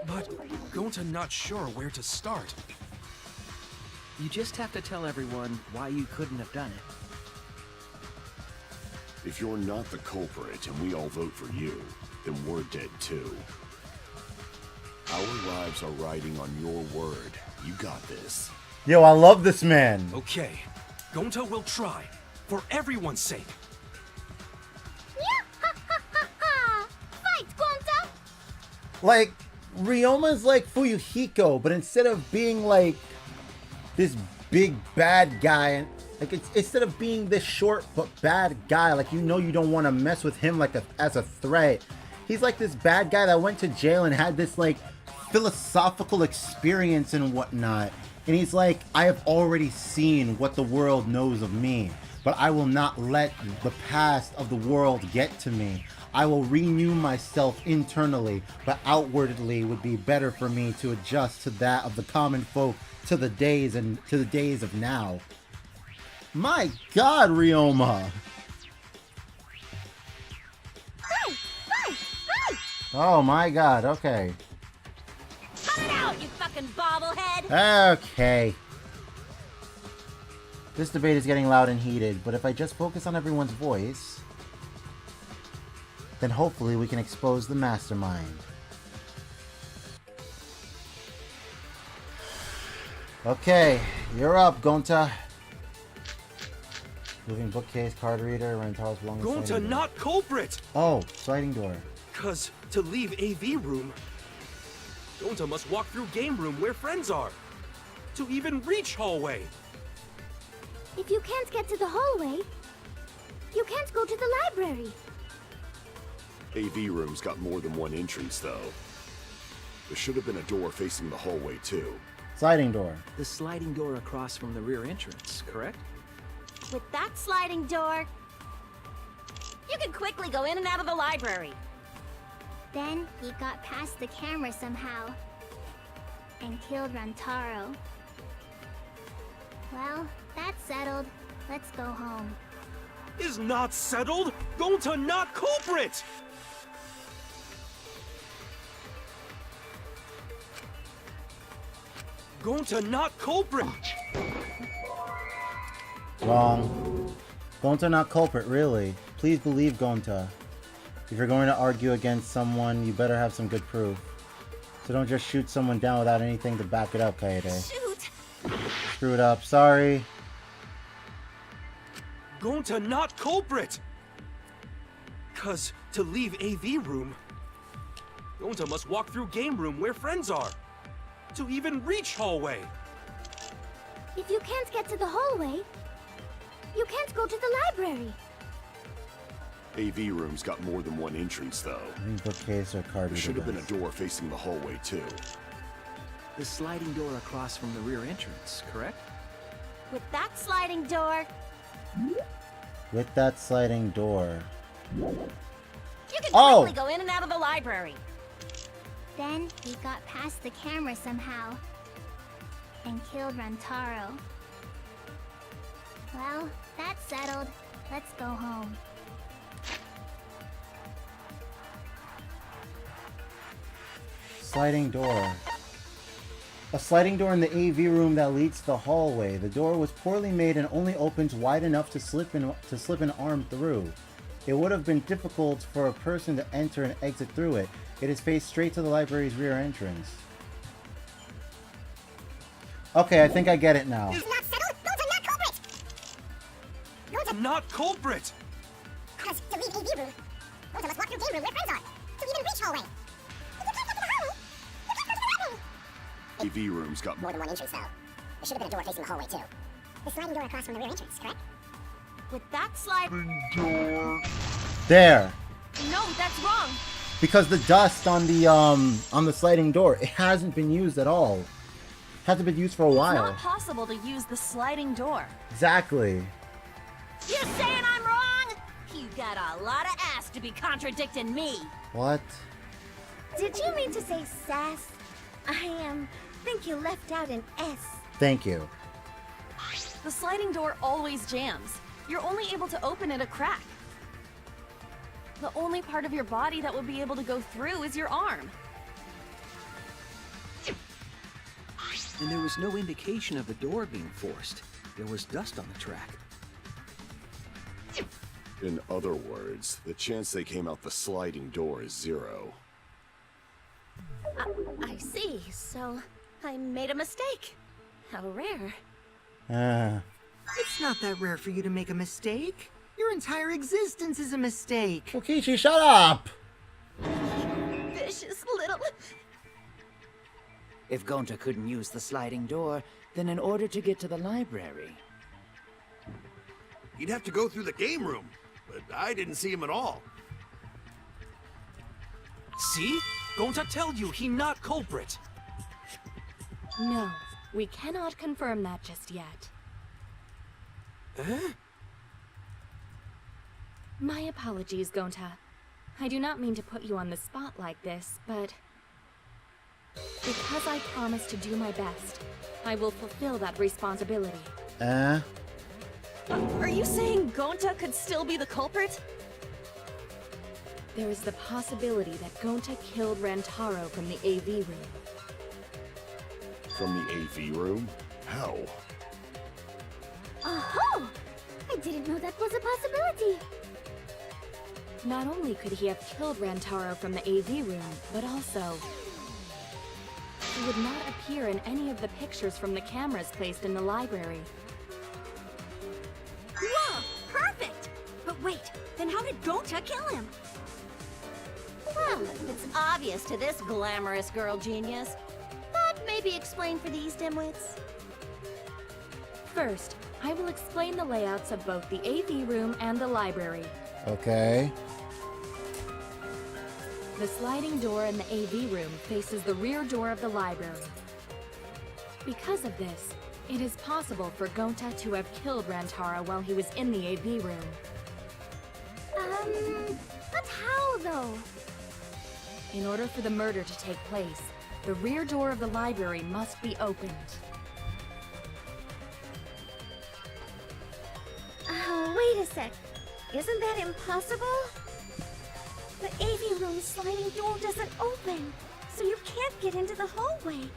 But Gonta not sure where to start. You just have to tell everyone why you couldn't have done it. If you're not the culprit and we all vote for you, then we're dead too. Our lives are riding on your word. You got this. Yo, I love this man. Okay, Gonta will try, for everyone's sake. Fight, Gonta! Like, Ryoma's like Fuyuhiko, but instead of being like this big bad guy, like instead of being this short but bad guy, like you don't want to mess with him like as a threat. He's like this bad guy that went to jail and had this like philosophical experience and whatnot. And he's like, I have already seen what the world knows of me, but I will not let the past of the world get to me. I will renew myself internally, but outwardly would be better for me to adjust to that of the common folk to the days of now. My God, Ryoma! Oh my God, okay. Cut it out, you fucking bobblehead! Okay. This debate is getting loud and heated, but if I just focus on everyone's voice, then hopefully we can expose the mastermind. Okay, you're up, Gonta. Moving bookcase, card reader, Rantaro's belongings. Gonta not culprit! Oh, sliding door. 'Cause to leave AV room, Gonta must walk through game room where friends are. To even reach hallway. If you can't get to the hallway, you can't go to the library. AV room's got more than one entrance, though. There should have been a door facing the hallway, too. Sliding door. The sliding door across from the rear entrance, correct? With that sliding door, you can quickly go in and out of the library. Then he got past the camera somehow and killed Rantaro. Well, that's settled. Let's go home. Is not settled? Gonta not culprit! Gonta not culprit! Wrong. Gonta not culprit, really. Please believe Gonta. If you're going to argue against someone, you better have some good proof. So don't just shoot someone down without anything to back it up, Kaede. Shoot! Screwed up, sorry. Gonta not culprit! 'Cause to leave AV room, Gonta must walk through game room where friends are. To even reach hallway. If you can't get to the hallway, you can't go to the library. AV room's got more than one entrance, though. I think bookcase or card. There should have been a door facing the hallway, too. The sliding door across from the rear entrance, correct? With that sliding door, With that sliding door. you can Oh! quickly go in and out of the library. Then he got past the camera somehow and killed Rantaro. Well, that's settled. Let's go home. Sliding door. A sliding door in the AV room that leads to the hallway. The door was poorly made and only opens wide enough to slip an arm through. It would have been difficult for a person to enter and exit through it. It is faced straight to the library's rear entrance. Okay, I think I get it now. Not settled? Gonta not culprit! Gonta not culprit! 'Cause to leave AV room, Gonta must walk through game room where friends are. To even reach hallway. If you can't get to the hallway, you can't go to the library. AV room's got More than one entrance, though. There should have been a door facing the hallway, too. The sliding door across from the rear entrance, correct? With that sliding door... There. No, that's wrong. Because the dust on the sliding door, it hasn't been used at all. It hasn't been used for a while. It's not possible to use the sliding door. Exactly. You saying I'm wrong? You got a lot of ass to be contradicting me. What? Did you mean to say sass? I think you left out an S. Thank you. The sliding door always jams. You're only able to open it a crack. The only part of your body that will be able to go through is your arm. And there was no indication of the door being forced. There was dust on the track. In other words, the chance they came out the sliding door is 0. I see. So, I made a mistake. How rare. It's not that rare for you to make a mistake. Your entire existence is a mistake. Well, Kichi, shut up! Vicious little... If Gonta couldn't use the sliding door, then in order to get to the library... He'd have to go through the game room, but I didn't see him at all. See? Gonta tell you he not culprit. No, we cannot confirm that just yet. Eh? My apologies, Gonta. I do not mean to put you on the spot like this, but... because I promised to do my best, I will fulfill that responsibility. Are you saying Gonta could still be the culprit? There is the possibility that Gonta killed Rantaro from the AV room. From the AV room? How? Oh! I didn't know that was a possibility. Not only could he have killed Rantaro from the AV room, but also... he would not appear in any of the pictures from the cameras placed in the library. Whoa! Perfect! But wait, then how did Gonta kill him? Well, it's obvious to this glamorous girl genius. But maybe explain for these dimwits. First, I will explain the layouts of both the AV room and the library. Okay. The sliding door in the AV room faces the rear door of the library. Because of this, it is possible for Gonta to have killed Rantaro while he was in the AV room. But how though? In order for the murder to take place, the rear door of the library must be opened. sec. Isn't that impossible? The AV room sliding door doesn't open, so you can't get into the hallway.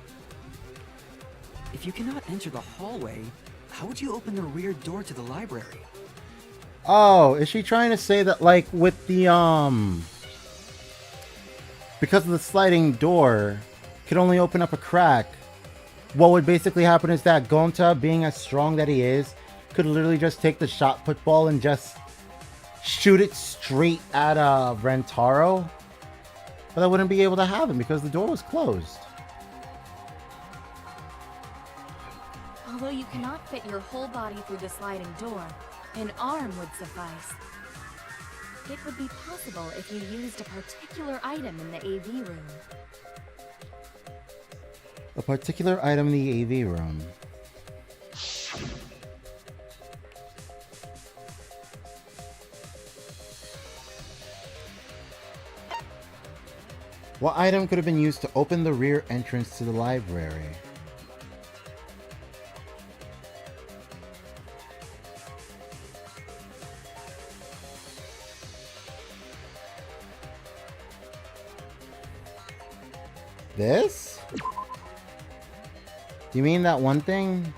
If you cannot enter the hallway, how would you open the rear door to the library? Oh, is she trying to say that, like, with the, because of the sliding door, could only open up a crack, what would basically happen is that Gonta, being as strong that he is, could literally just take the shot put ball and just shoot it straight at Rantaro, but I wouldn't be able to have him because the door was closed. Although you cannot fit your whole body through the sliding door, an arm would suffice. It would be possible if you used a particular item in the AV room. A particular item in the AV room. What item could have been used to open the rear entrance to the library? This? You mean that one thing?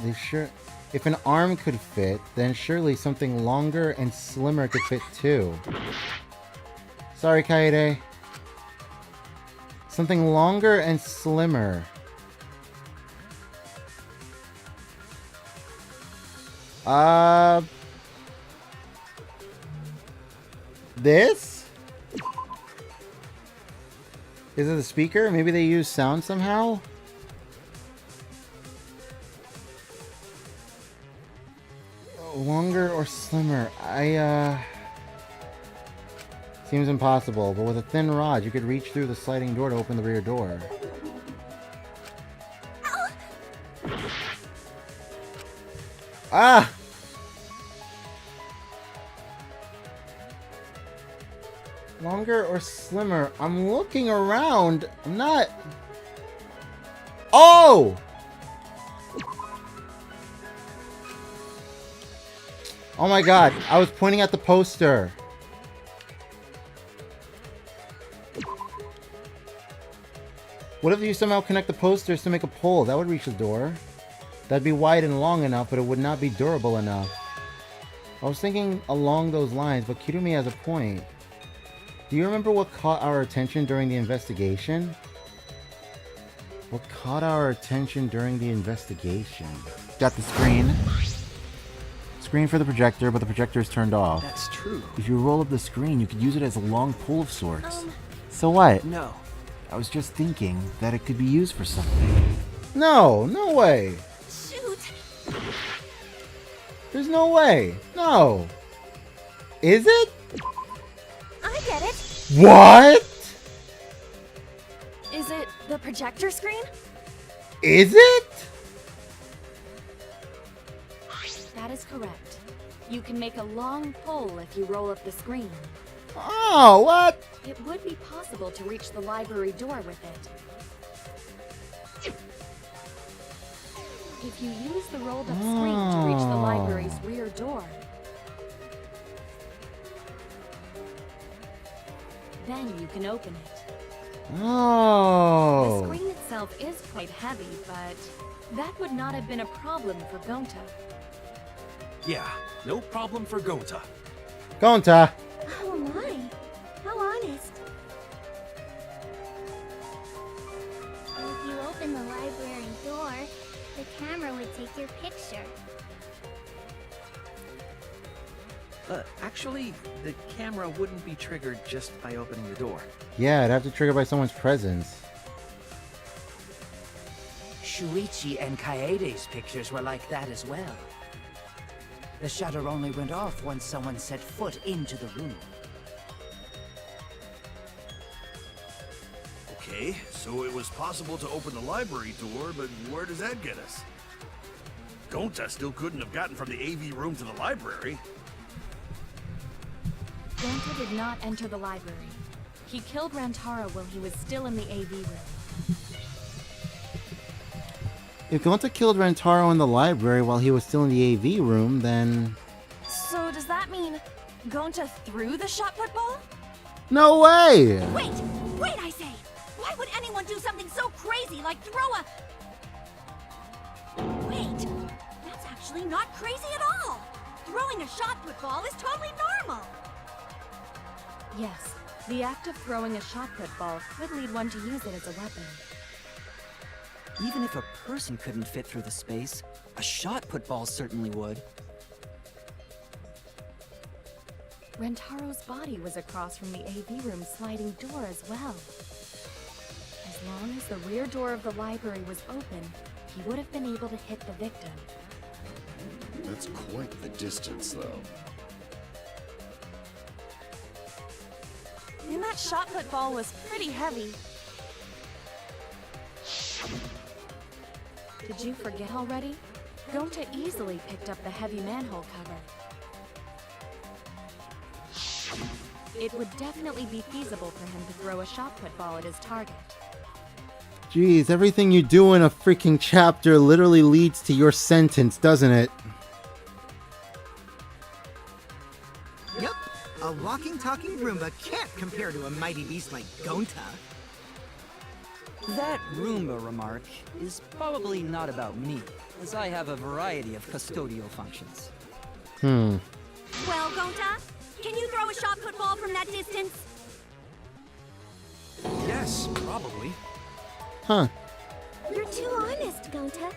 If an arm could fit, then surely something longer and slimmer could fit too. Sorry, Kaede. Something longer and slimmer. This? Is it a speaker? Maybe they use sound somehow? Longer or slimmer? Seems impossible, but with a thin rod, you could reach through the sliding door to open the rear door. Ah! Longer or slimmer? I'm looking around. I'm not... Oh! Oh my god, I was pointing at the poster. What if you somehow connect the posters to make a pole? That would reach the door. That'd be wide and long enough, but it would not be durable enough. I was thinking along those lines, but Kirumi has a point. Do you remember what caught our attention during the investigation? What caught our attention during the investigation? Got the screen. Screen for the projector, but the projector is turned off. That's true. If you roll up the screen, you could use it as a long pole of sorts. So what? No. I was just thinking that it could be used for something. No, no way. Shoot. There's no way. No. Is it? I get it. What? Is it the projector screen? Is it? That is correct. You can make a long pole if you roll up the screen. Oh, what? It would be possible to reach the library door with it. If you use the rolled up screen to reach the library's rear door, then you can open it. Oh. The screen itself is quite heavy, but that would not have been a problem for Gonta. Yeah, no problem for Gonta. Gonta. Oh my. How honest. If you open the library door, the camera would take your picture. Actually, the camera wouldn't be triggered just by opening the door. Yeah, it'd have to trigger by someone's presence. Shuichi and Kaede's pictures were like that as well. The shutter only went off once someone set foot into the room. Okay, so it was possible to open the library door, but where does that get us? Gonta still couldn't have gotten from the AV room to the library. Gonta did not enter the library. He killed Rantaro while he was still in the AV room. If Gonta killed Rantaro in the library while he was still in the AV room, then... So does that mean Gonta threw the shot put ball? No way! Wait! Wait, I say! Why would anyone do something so crazy like throw a... Wait! That's actually not crazy at all! Throwing a shot put ball is totally normal! Yes, the act of throwing a shot put ball could lead one to use it as a weapon. Even if a person couldn't fit through the space, a shot put ball certainly would. Rantaro's body was across from the AV room sliding door as well. As long as the rear door of the library was open, he would have been able to hit the victim. That's quite the distance, though. And that shot put ball was pretty heavy. Did you forget already? Gonta easily picked up the heavy manhole cover. It would definitely be feasible for him to throw a shot put ball at his target. Jeez, everything you do in a freaking chapter literally leads to your sentence, doesn't it? Yep, a walking, talking Roomba can't compare to a mighty beast like Gonta. That Roomba remark is probably not about me, as I have a variety of custodial functions. Well, Gonta, can you throw a shot put ball from that distance? Yes, probably. Huh. You're too honest, Gonta.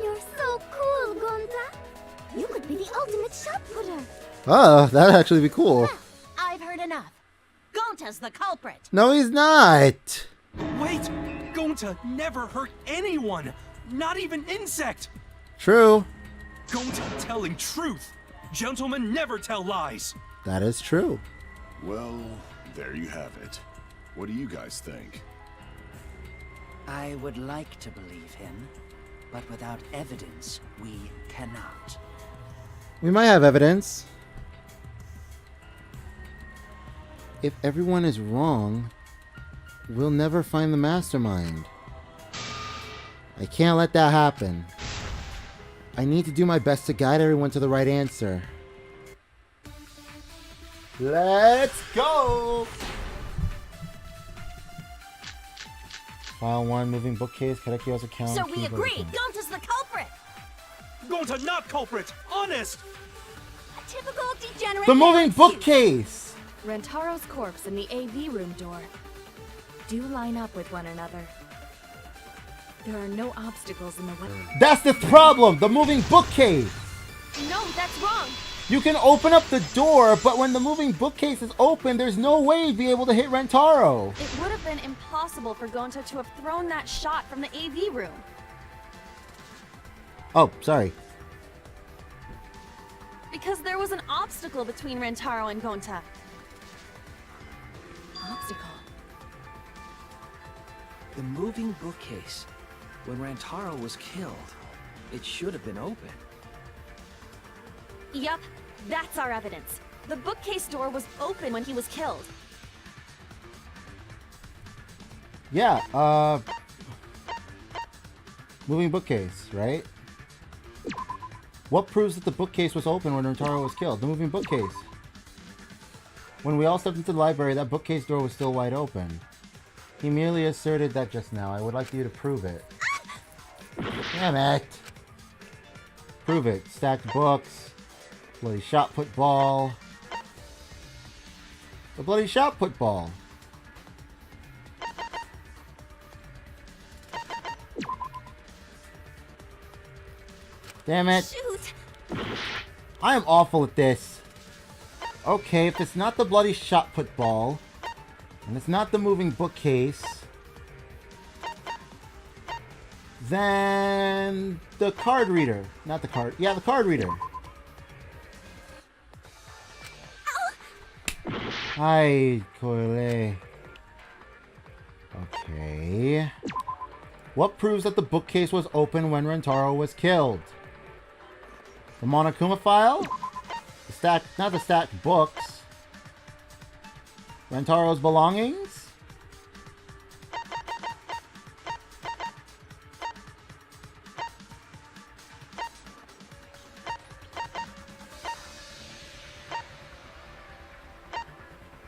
You're so cool, Gonta. You could be the ultimate shot putter. Oh, that'd actually be cool. I've heard enough. Gonta's the culprit. No, he's not. Wait! Gonta never hurt anyone! Not even insect! True. Gonta telling truth! Gentlemen never tell lies! That is true. Well, there you have it. What do you guys think? I would like to believe him, but without evidence, we cannot. We might have evidence. If everyone is wrong, we'll never find the mastermind. I can't let that happen. I need to do my best to guide everyone to the right answer. Let's go! File 1, moving bookcase, Kadekio's account. So we agree, Gonta's the culprit! Gonta not culprit! Honest! A typical degenerate... The moving bookcase! Rantaro's corpse and the AV room door do line up with one another. There are no obstacles in the way. That's the problem! The moving bookcase! No, that's wrong. You can open up the door, but when the moving bookcase is open, there's no way you'd be able to hit Rantaro. It would have been impossible for Gonta to have thrown that shot from the AV room. Oh, sorry. Because there was an obstacle between Rantaro and Gonta. Obstacle? The moving bookcase. When Rantaro was killed, it should have been open. Yup, that's our evidence. The bookcase door was open when he was killed. Yeah, moving bookcase, right? What proves that the bookcase was open when Rantaro was killed? The moving bookcase. When we all stepped into the library, that bookcase door was still wide open. He merely asserted that just now. I would like you to prove it. Damn it. Prove it. Stacked books. Bloody shot put ball. The bloody shot put ball. Damn it. Shoot. I am awful at this. Okay, if it's not the bloody shot put ball, and it's not the moving bookcase, then the card reader. Not the card. Yeah, the card reader. Hi, Koile. Okay. What proves that the bookcase was open when Rantaro was killed? The Monokuma file? The stack, not the stacked books. Rantaro's belongings?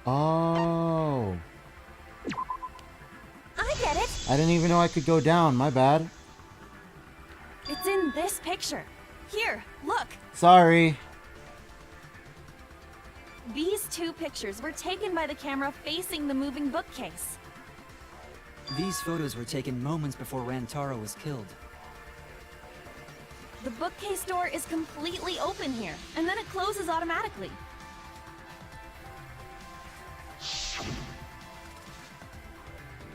Oh. I get it. I didn't even know I could go down. My bad. It's in this picture. Here, look. Sorry. These two pictures were taken by the camera facing the moving bookcase. These photos were taken moments before Rantaro was killed. The bookcase door is completely open here, and then it closes automatically.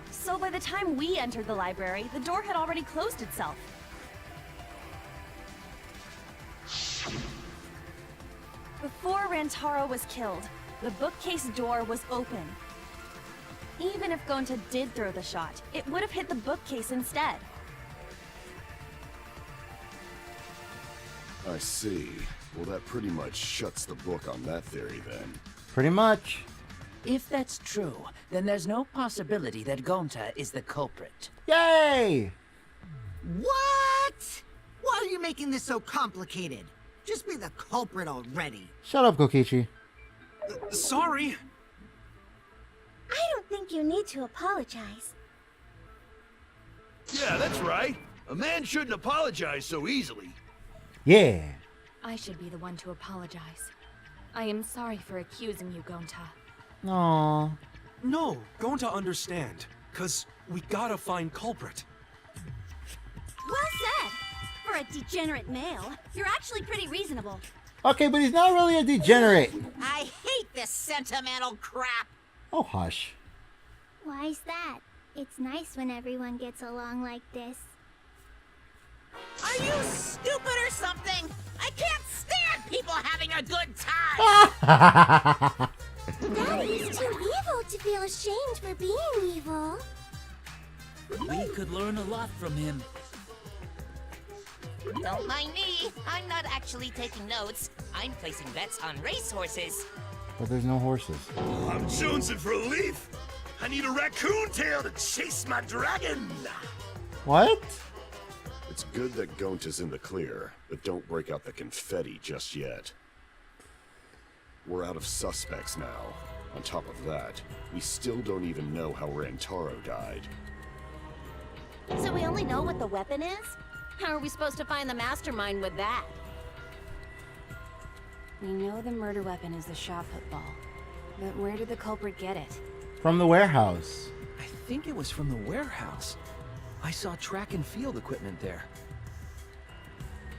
So by the time we entered the library, the door had already closed itself. Before Rantaro was killed, the bookcase door was open. Even if Gonta did throw the shot, it would have hit the bookcase instead. I see. Well, that pretty much shuts the book on that theory then. Pretty much. If that's true, then there's no possibility that Gonta is the culprit. Yay! What? Why are you making this so complicated? Just be the culprit already. Shut up, Kokichi. Sorry. I don't think you need to apologize. Yeah, that's right. A man shouldn't apologize so easily. Yeah. I should be the one to apologize. I am sorry for accusing you, Gonta. Aww. No, going to understand. 'Cause we gotta find culprit. Well said. For a degenerate male, you're actually pretty reasonable. Okay, but he's not really a degenerate. I hate this sentimental crap. Oh, hush. Why's that? It's nice when everyone gets along like this. Are you stupid or something? I can't stand people having a good time! Daddy's too evil to feel ashamed for being evil. We could learn a lot from him. Don't mind me. I'm not actually taking notes. I'm placing bets on racehorses. But there's no horses. I'm jonesing for a leaf. I need a raccoon tail to chase my dragon. What? It's good that Gonta's in the clear, but don't break out the confetti just yet. We're out of suspects now. On top of that, we still don't even know how Rantaro died. So we only know what the weapon is? How are we supposed to find the mastermind with that? We know the murder weapon is the shot put ball. But where did the culprit get it? From the warehouse. I think it was from the warehouse. I saw track and field equipment there.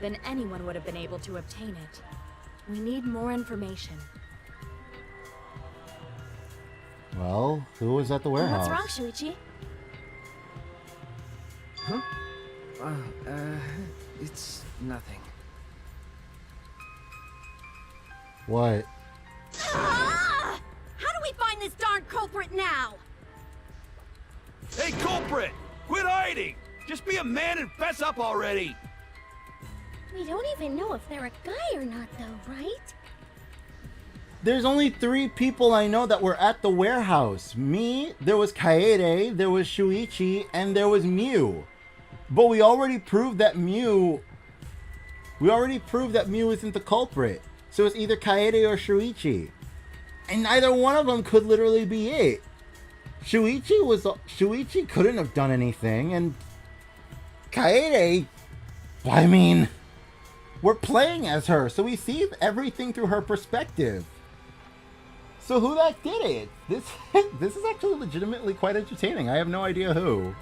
Then anyone would have been able to obtain it. We need more information. Well, who was at the warehouse? What's wrong, Shuichi? Huh? It's nothing. What? Ah! How do we find this darn culprit now? Hey, culprit! Quit hiding! Just be a man and fess up already! We don't even know if they're a guy or not, though, right? There's only 3 people I know that were at the warehouse. Me, there was Kaede, there was Shuichi, and there was Mew. But we already proved that Mew isn't the culprit. So it's either Kaede or Shuichi. And neither one of them could literally be it. Shuichi couldn't have done anything, and Kaede, I mean, we're playing as her, so we see everything through her perspective. So who that did it? This is actually legitimately quite entertaining. I have no idea who.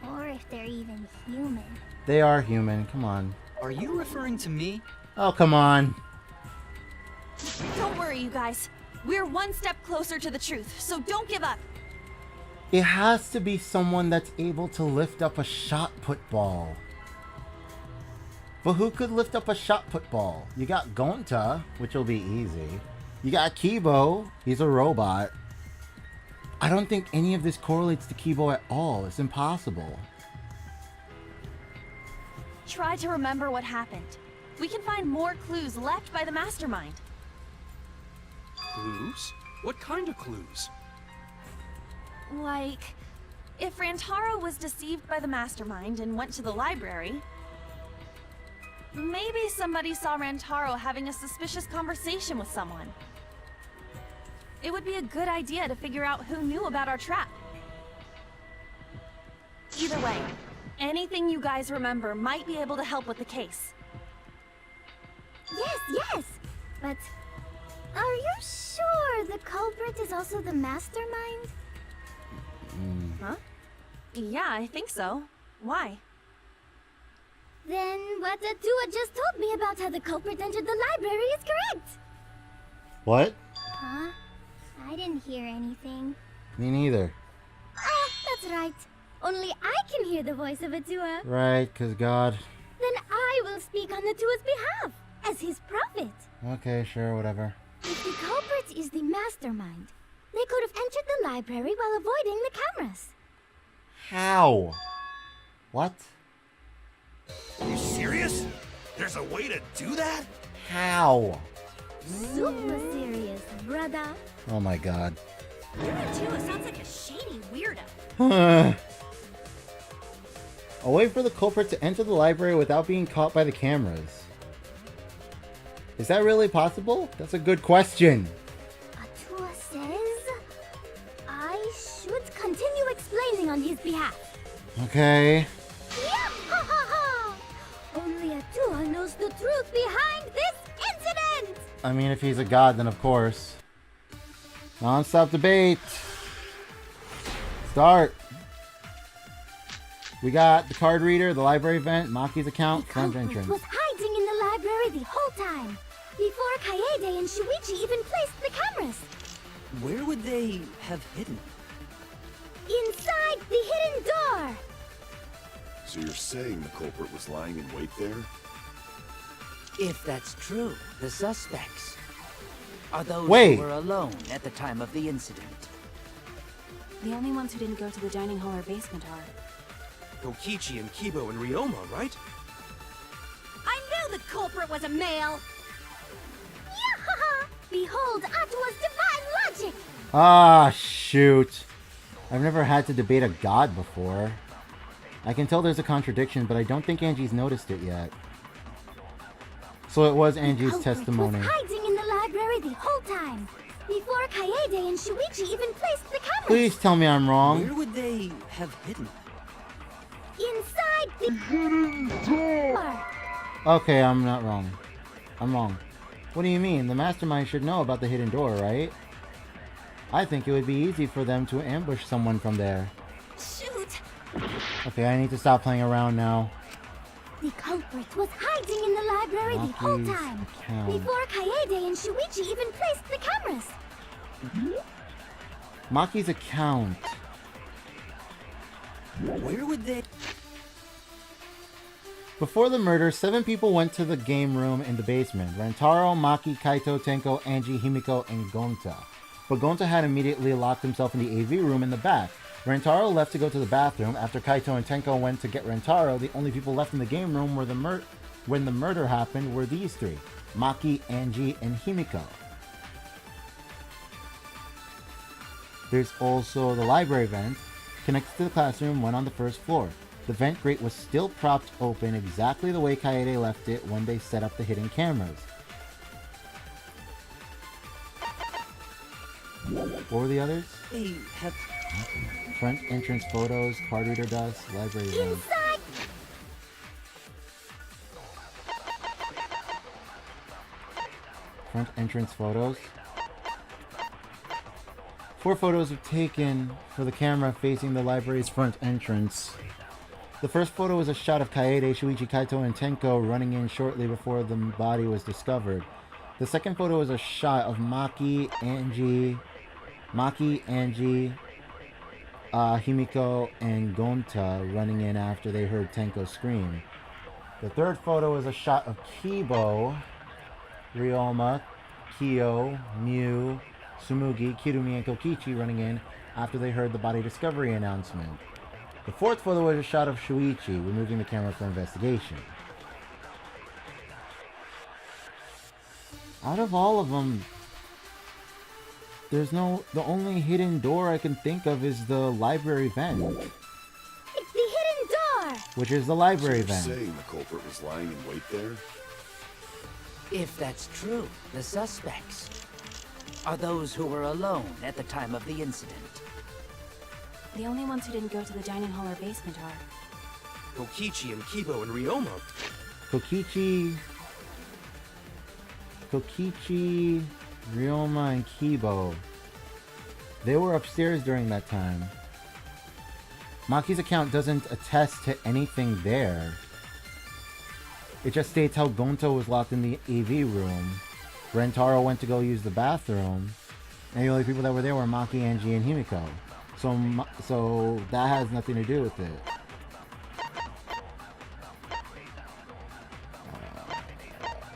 Or if they're even human. They are human, come on. Are you referring to me? Oh, come on. Don't worry, you guys. We're one step closer to the truth, so don't give up. It has to be someone that's able to lift up a shot put ball. But who could lift up a shot put ball? You got Gonta, which will be easy. You got Kibo, he's a robot. I don't think any of this correlates to Kibo at all. It's impossible. Try to remember what happened. We can find more clues left by the mastermind. Clues? What kind of clues? Like, if Rantaro was deceived by the mastermind and went to the library, maybe somebody saw Rantaro having a suspicious conversation with someone. It would be a good idea to figure out who knew about our trap. Either way, anything you guys remember might be able to help with the case. Yes. But are you sure the culprit is also the mastermind? Huh? Yeah, I think so. Why? Then what Atua just told me about how the culprit entered the library is correct. What? Huh? I didn't hear anything. Me neither. Oh, that's right. Only I can hear the voice of Atua. Right, cause God. Then I will speak on Atua's behalf, as his prophet. Okay, sure, whatever. If the culprit is the mastermind, they could have entered the library while avoiding the cameras. How? What? Are you serious? There's a way to do that? How? Super serious, brother. Oh my God. Atua sounds like a shady weirdo. A way for the culprit to enter the library without being caught by the cameras. Is that really possible? That's a good question. Atua says I should continue explaining on his behalf. Okay. Only Atua knows the truth behind this incident! I mean, if he's a god, then of course. Non-stop debate. Start. We got the card reader, the library event, Maki's account, front entrance. Was hiding in the library the whole time, before Kaede and Shuichi even placed the cameras. Where would they have hidden? Inside the hidden door! So you're saying the culprit was lying in wait there? If that's true, the suspects are those Wait. who were alone at the time of the incident. The only ones who didn't go to the dining hall or basement are... Kokichi and Kibo and Ryoma, right? I knew the culprit was a male! Yahaha! Behold Atua's divine logic! Ah, shoot. I've never had to debate a god before. I can tell there's a contradiction, but I don't think Angie's noticed it yet. So it was Angie's testimony. Was hiding in the library the whole time, before Kaede and Shuichi even placed the cameras. Please tell me I'm wrong. Where would they have hidden? Inside the hidden door. Okay, I'm not wrong. I'm wrong. What do you mean? The mastermind should know about the hidden door, right? I think it would be easy for them to ambush someone from there. Shoot! Okay, I need to stop playing around now. The culprit was hiding in the library the whole Maki's time, account. before Kaede and Shuichi even placed the cameras. Maki's account. Where would they... Before the murder, 7 people went to the game room in the basement. Rantaro, Maki, Kaito, Tenko, Angie, Himiko, and Gonta. But Gonta had immediately locked himself in the AV room in the back. Rantaro left to go to the bathroom. After Kaito and Tenko went to get Rantaro, the only people left in the game room when the murder happened were these 3. Maki, Angie, and Himiko. There's also the library vent, connected to the classroom, one on the first floor. The vent grate was still propped open exactly the way Kaede left it when they set up the hidden cameras. What were the others? They have... Front entrance photos, card reader dust, library vent. Front entrance photos. 4 photos were taken for the camera facing the library's front entrance. The first photo was a shot of Kaede, Shuichi, Kaito, and Tenko running in shortly before the body was discovered. The second photo was a shot of Maki, Angie, Himiko, and Gonta running in after they heard Tenko scream. The third photo is a shot of Kibo, Ryoma, Kyo, Miu, Tsumugi, Kirumi, and Kokichi running in after they heard the body discovery announcement. The fourth photo was a shot of Shuichi removing the camera for investigation. Out of all of them, the only hidden door I can think of is the library vent. It's the hidden door! Which is the library So you're vent. saying the culprit was lying in wait there? If that's true, the suspects are those who were alone at the time of the incident. The only ones who didn't go to the dining hall or basement are Kokichi and Kibo and Ryoma. Kokichi, Ryoma, and Kibo. They were upstairs during that time. Maki's account doesn't attest to anything there. It just states how Gonto was locked in the AV room. Rantaro went to go use the bathroom. And the only people that were there were Maki, Angie, and Himiko. So that has nothing to do with it.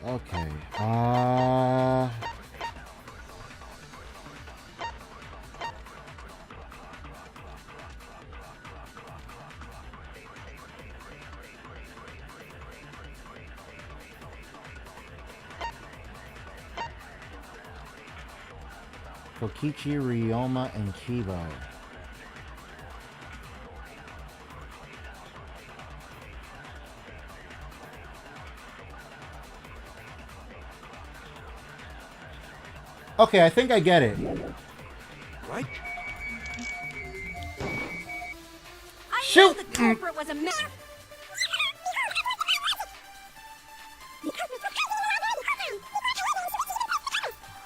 Okay. Kokichi, Ryoma, and Kibo. Okay, I think I get it. Right? Shoot! The culprit was a man.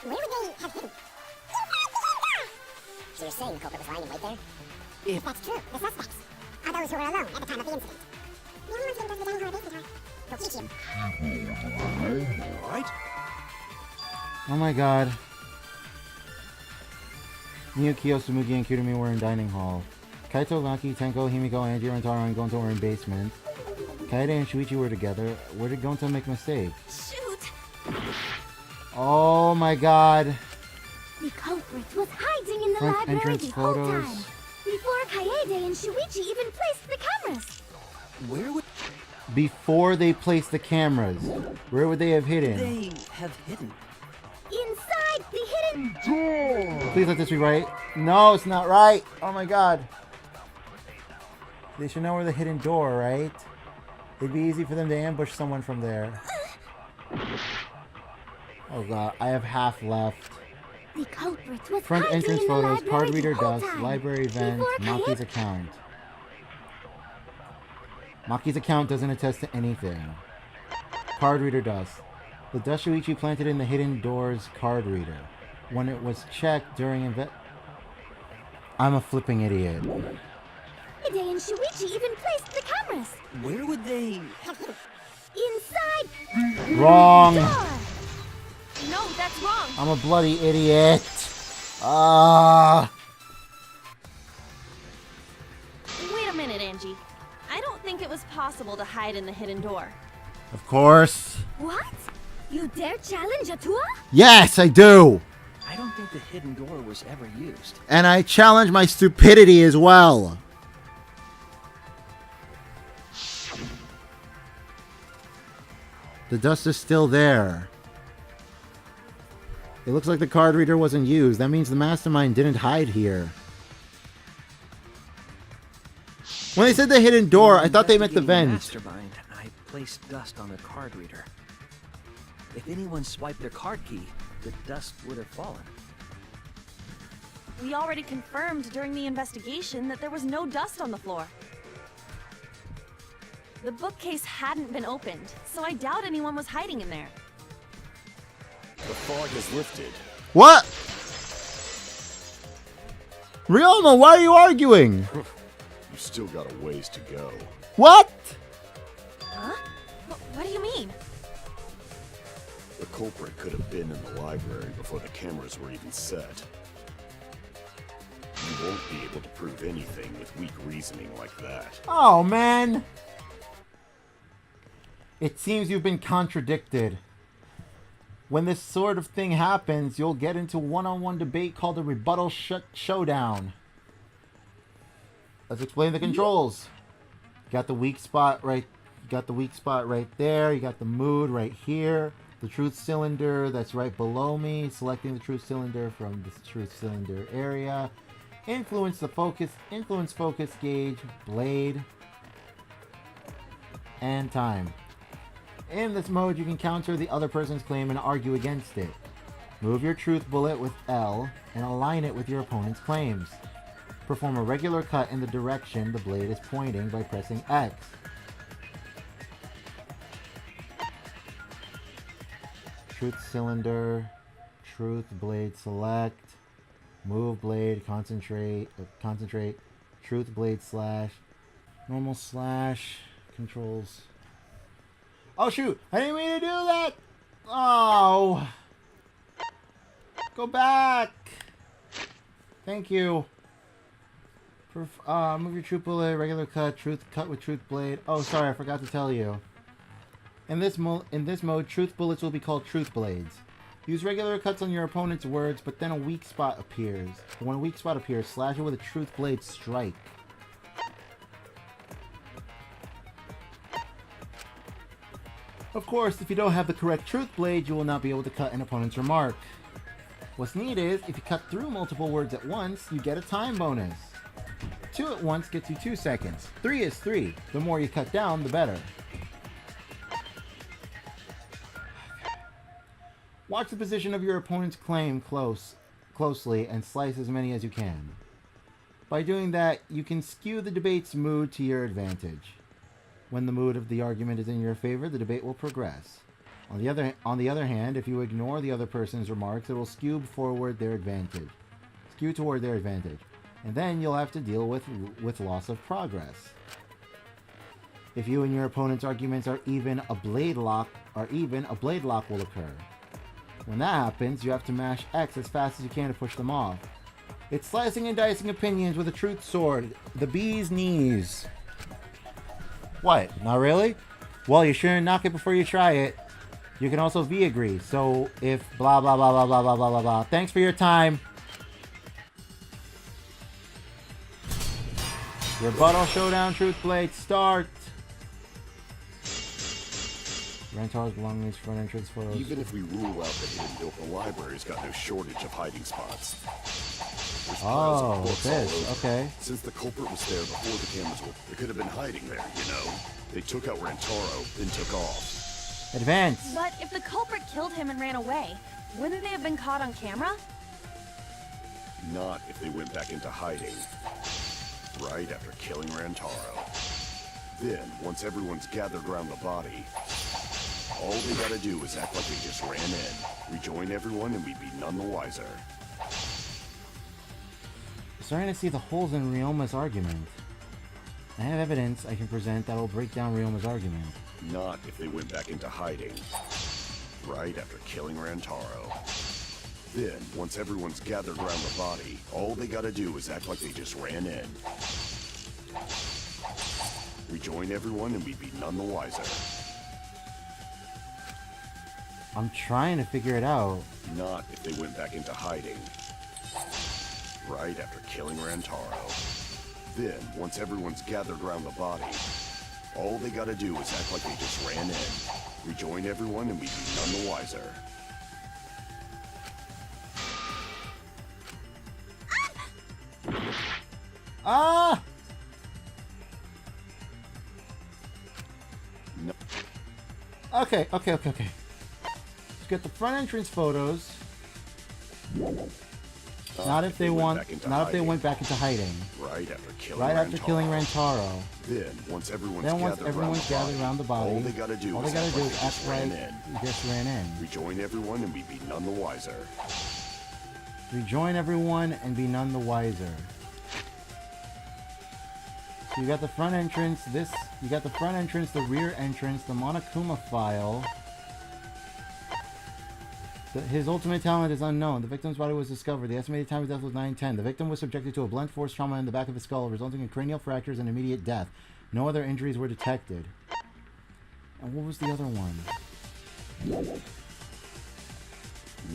Where would they have hidden? So you're saying the culprit was lying in wait there? If that's true, the suspects are those who were alone at the time of the incident. The only ones who didn't go to the dining hall or basement are Kokichi. Right? Oh my god. Miyuki, Sumugi, and Kirumi were in dining hall. Kaito, Maki, Tenko, Himiko, Angie, Rantaro, and Gonto were in basement. Kaede and Shuichi were together. Where did Gonto make a mistake? Shoot! Oh my god. The culprit was hiding in the Front library entrance the whole photos. time. Before Kaede and Shuichi even placed the cameras. Where would Before they placed the cameras, where would they have hidden? they have hidden? Inside the hidden door! Please let this be right. No, it's not right. Oh my god. They should know where the hidden door, right? It'd be easy for them to ambush someone from there. Oh god, I have half left. The culprit was Front hiding entrance in the photos, library card the reader whole dust, time. library event, Before Maki's Kaede- account. Maki's account doesn't attest to anything. Card reader dust. The dust Shuichi planted in the hidden door's card reader. When it was checked during I'm a flipping idiot. Kaede and Shuichi even placed the cameras. Where would they... Inside Wrong. the door. No, that's wrong. I'm a bloody idiot. Ah. Wait a minute, Angie. I don't think it was possible to hide in the hidden door. Of course. What? You dare challenge Atua? Yes, I do. I don't think the hidden door was ever used. And I challenge my stupidity as well. The dust is still there. It looks like the card reader wasn't used. That means the mastermind didn't hide here. When they said the hidden door, I thought they meant the Investigating vent. Mastermind, I placed dust on the card reader. If anyone swiped their card key, the dust would have fallen. We already confirmed during the investigation that there was no dust on the floor. The bookcase hadn't been opened, so I doubt anyone was hiding in there. The fog has lifted. What? Ryoma, why are you arguing? You've still got a ways to go. What? Huh? What do you mean? The culprit could have been in the library before the cameras were even set. You won't be able to prove anything with weak reasoning like that. Oh, man. It seems you've been contradicted. When this sort of thing happens, you'll get into one-on-one debate called a rebuttal showdown. Let's explain the controls. You got the weak spot right. You got the weak spot right there. You got the mood right here. The truth cylinder that's right below me. Selecting the truth cylinder from the truth cylinder area. Influence the focus. Influence focus gauge. Blade. And time. In this mode, you can counter the other person's claim and argue against it. Move your truth bullet with L and align it with your opponent's claims. Perform a regular cut in the direction the blade is pointing by pressing X. Truth cylinder, truth blade select, move blade, concentrate, truth blade slash, normal slash, controls. Oh shoot, I didn't mean to do that! Oh! Go back! Thank you. Move your truth bullet, regular cut, truth cut with truth blade. Oh, sorry, I forgot to tell you. In this mode, truth bullets will be called truth blades. Use regular cuts on your opponent's words, but then a weak spot appears. When a weak spot appears, slash it with a truth blade strike. Of course, if you don't have the correct truth blade, you will not be able to cut an opponent's remark. What's neat is, if you cut through multiple words at once, you get a time bonus. 2 at once gets you 2 seconds. 3 is 3. The more you cut down, the better. Watch the position of your opponent's claim closely and slice as many as you can. By doing that, you can skew the debate's mood to your advantage. When the mood of the argument is in your favor, the debate will progress. On the other hand, if you ignore the other person's remarks, it will skew toward their advantage. And then you'll have to deal with loss of progress. If you and your opponent's arguments are even, a blade lock will occur. When that happens, you have to mash X as fast as you can to push them off. It's slicing and dicing opinions with a truth sword. The bee's knees. What? Not really? Well, you shouldn't knock it before you try it. You can also V agree. So if blah blah blah blah blah blah blah blah blah. Thanks for your time. Rebuttal showdown truth blade start. Rantaro's belongings, front entrance photos. Even if we rule out the hidden door, the library's got no shortage of hiding spots. There's piles of books all over. Okay. Since the culprit was there before the cameras were, they could have been hiding there, you know. They took out Rantaro, then took off. Advance. But if the culprit killed him and ran away, wouldn't they have been caught on camera? Not if they went back into hiding. Right after killing Rantaro. Then, once everyone's gathered around the body, all they gotta do is act like they just ran in, rejoin everyone, and we'd be none the wiser. Starting to see the holes in Ryoma's argument. I have evidence I can present that will break down Ryoma's argument. Not if they went back into hiding. Right after killing Rantaro. Then, once everyone's gathered around the body, all they gotta do is act like they just ran in. Rejoin everyone, and we'd be none the wiser. I'm trying to figure it out. Not if they went back into hiding. Right after killing Rantaro. Then, once everyone's gathered around the body, all they gotta do is act like they just ran in. Rejoin everyone, and we'd be none the wiser. Ah! No. Okay. Let's get the front entrance photos. Not if they went back into hiding. Right after killing Rantaro. Then, once everyone's gathered around the body, all they gotta do is act like they just ran in. Rejoin everyone, and we'd be none the wiser. Rejoin everyone and be none the wiser. So you got the front entrance, the rear entrance, the Monokuma file. His ultimate talent is unknown. The victim's body was discovered. The estimated time of death was 9:10. The victim was subjected to a blunt force trauma in the back of the skull, resulting in cranial fractures and immediate death. No other injuries were detected. And what was the other one?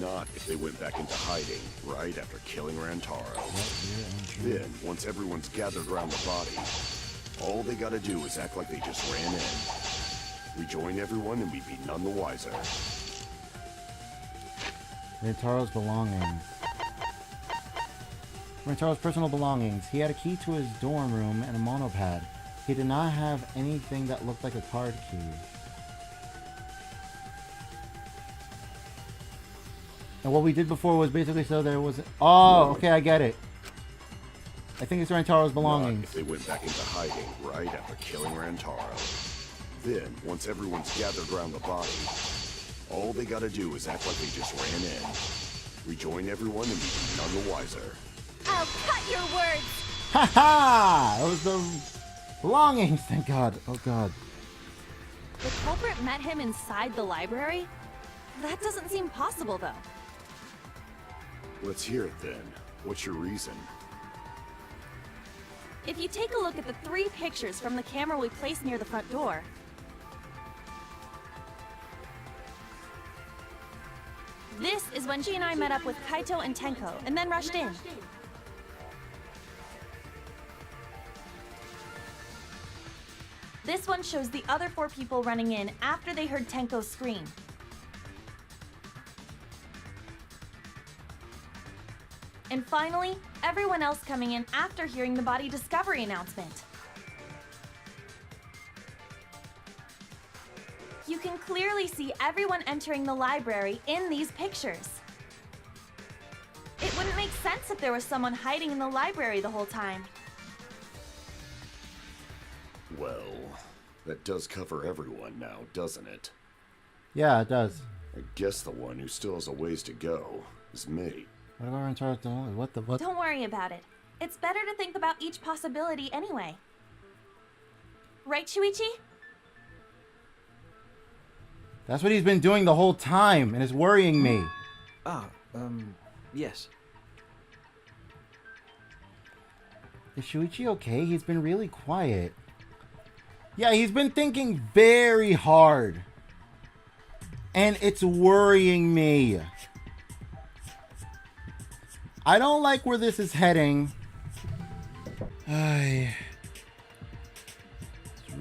Not if they went back into hiding, right after killing Rantaro. Then, once everyone's gathered around the body, all they gotta do is act like they just ran in. Rejoin everyone, and we'd be none the wiser. Rantaro's belongings. Rantaro's personal belongings. He had a key to his dorm room and a monopad. He did not have anything that looked like a card key. And what we did before was basically so there was... Oh, okay, I get it. I think it's Rantaro's belongings. Not if they went back into hiding right after killing Rantaro. Then, once everyone's gathered around the body, all they gotta do is act like they just ran in. Rejoin everyone and be none the wiser. I'll cut your words! Ha ha! It was the belongings, thank God. Oh God. The culprit met him inside the library? That doesn't seem possible, though. Let's hear it then. What's your reason? If you take a look at the 3 pictures from the camera we placed near the front door, this is when she and I met up with Kaito and Tenko, and then rushed in. This one shows the other 4 people running in after they heard Tenko scream. And finally, everyone else coming in after hearing the body discovery announcement. You can clearly see everyone entering the library in these pictures. It wouldn't make sense if there was someone hiding in the library the whole time. Well, that does cover everyone now, doesn't it? Yeah, it does. I guess the one who still has a ways to go is me. What about Rantaro? What the what? Don't worry about it. It's better to think about each possibility anyway. Right, Shuichi? That's what he's been doing the whole time, and it's worrying me. Yes. Is Shuichi okay? He's been really quiet. Yeah, he's been thinking very hard. And it's worrying me. I don't like where this is heading. It's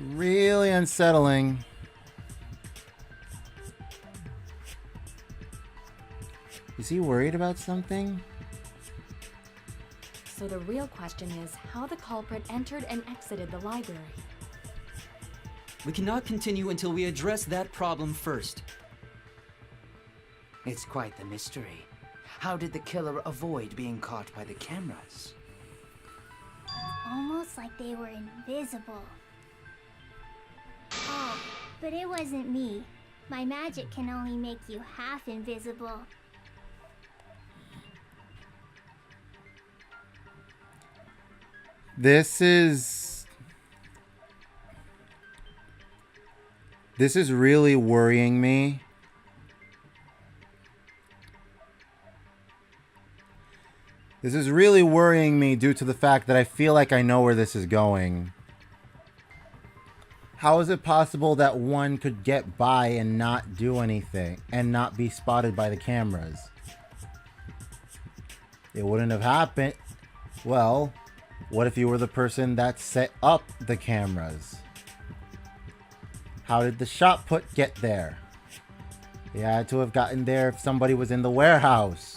really unsettling. Is he worried about something? So the real question is how the culprit entered and exited the library. We cannot continue until we address that problem first. It's quite the mystery. How did the killer avoid being caught by the cameras? Almost like they were invisible. Oh, but it wasn't me. My magic can only make you half invisible. This is really worrying me. This is really worrying me due to the fact that I feel like I know where this is going. How is it possible that one could get by and not do anything and not be spotted by the cameras? It wouldn't have happened. Well, what if you were the person that set up the cameras? How did the shot put get there? They had to have gotten there if somebody was in the warehouse.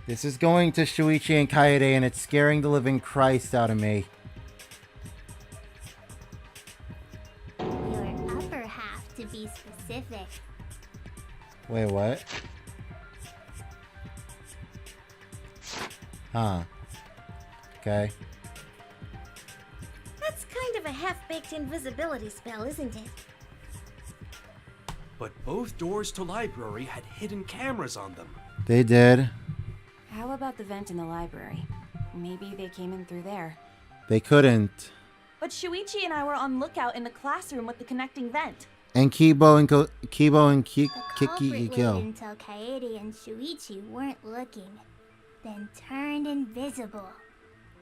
This is going to Shuichi and Kaede, and it's scaring the living Christ out of me. Your upper half, to be specific. Wait, what? Huh. Okay. That's kind of a half-baked invisibility spell, isn't it? But both doors to library had hidden cameras on them. They did. How about the vent in the library? Maybe they came in through there. They couldn't. But Shuichi and I were on lookout in the classroom with the connecting vent. And Kibo and The Kiki culprit waited Kyo. until Kaede and Shuichi weren't looking, then turned invisible.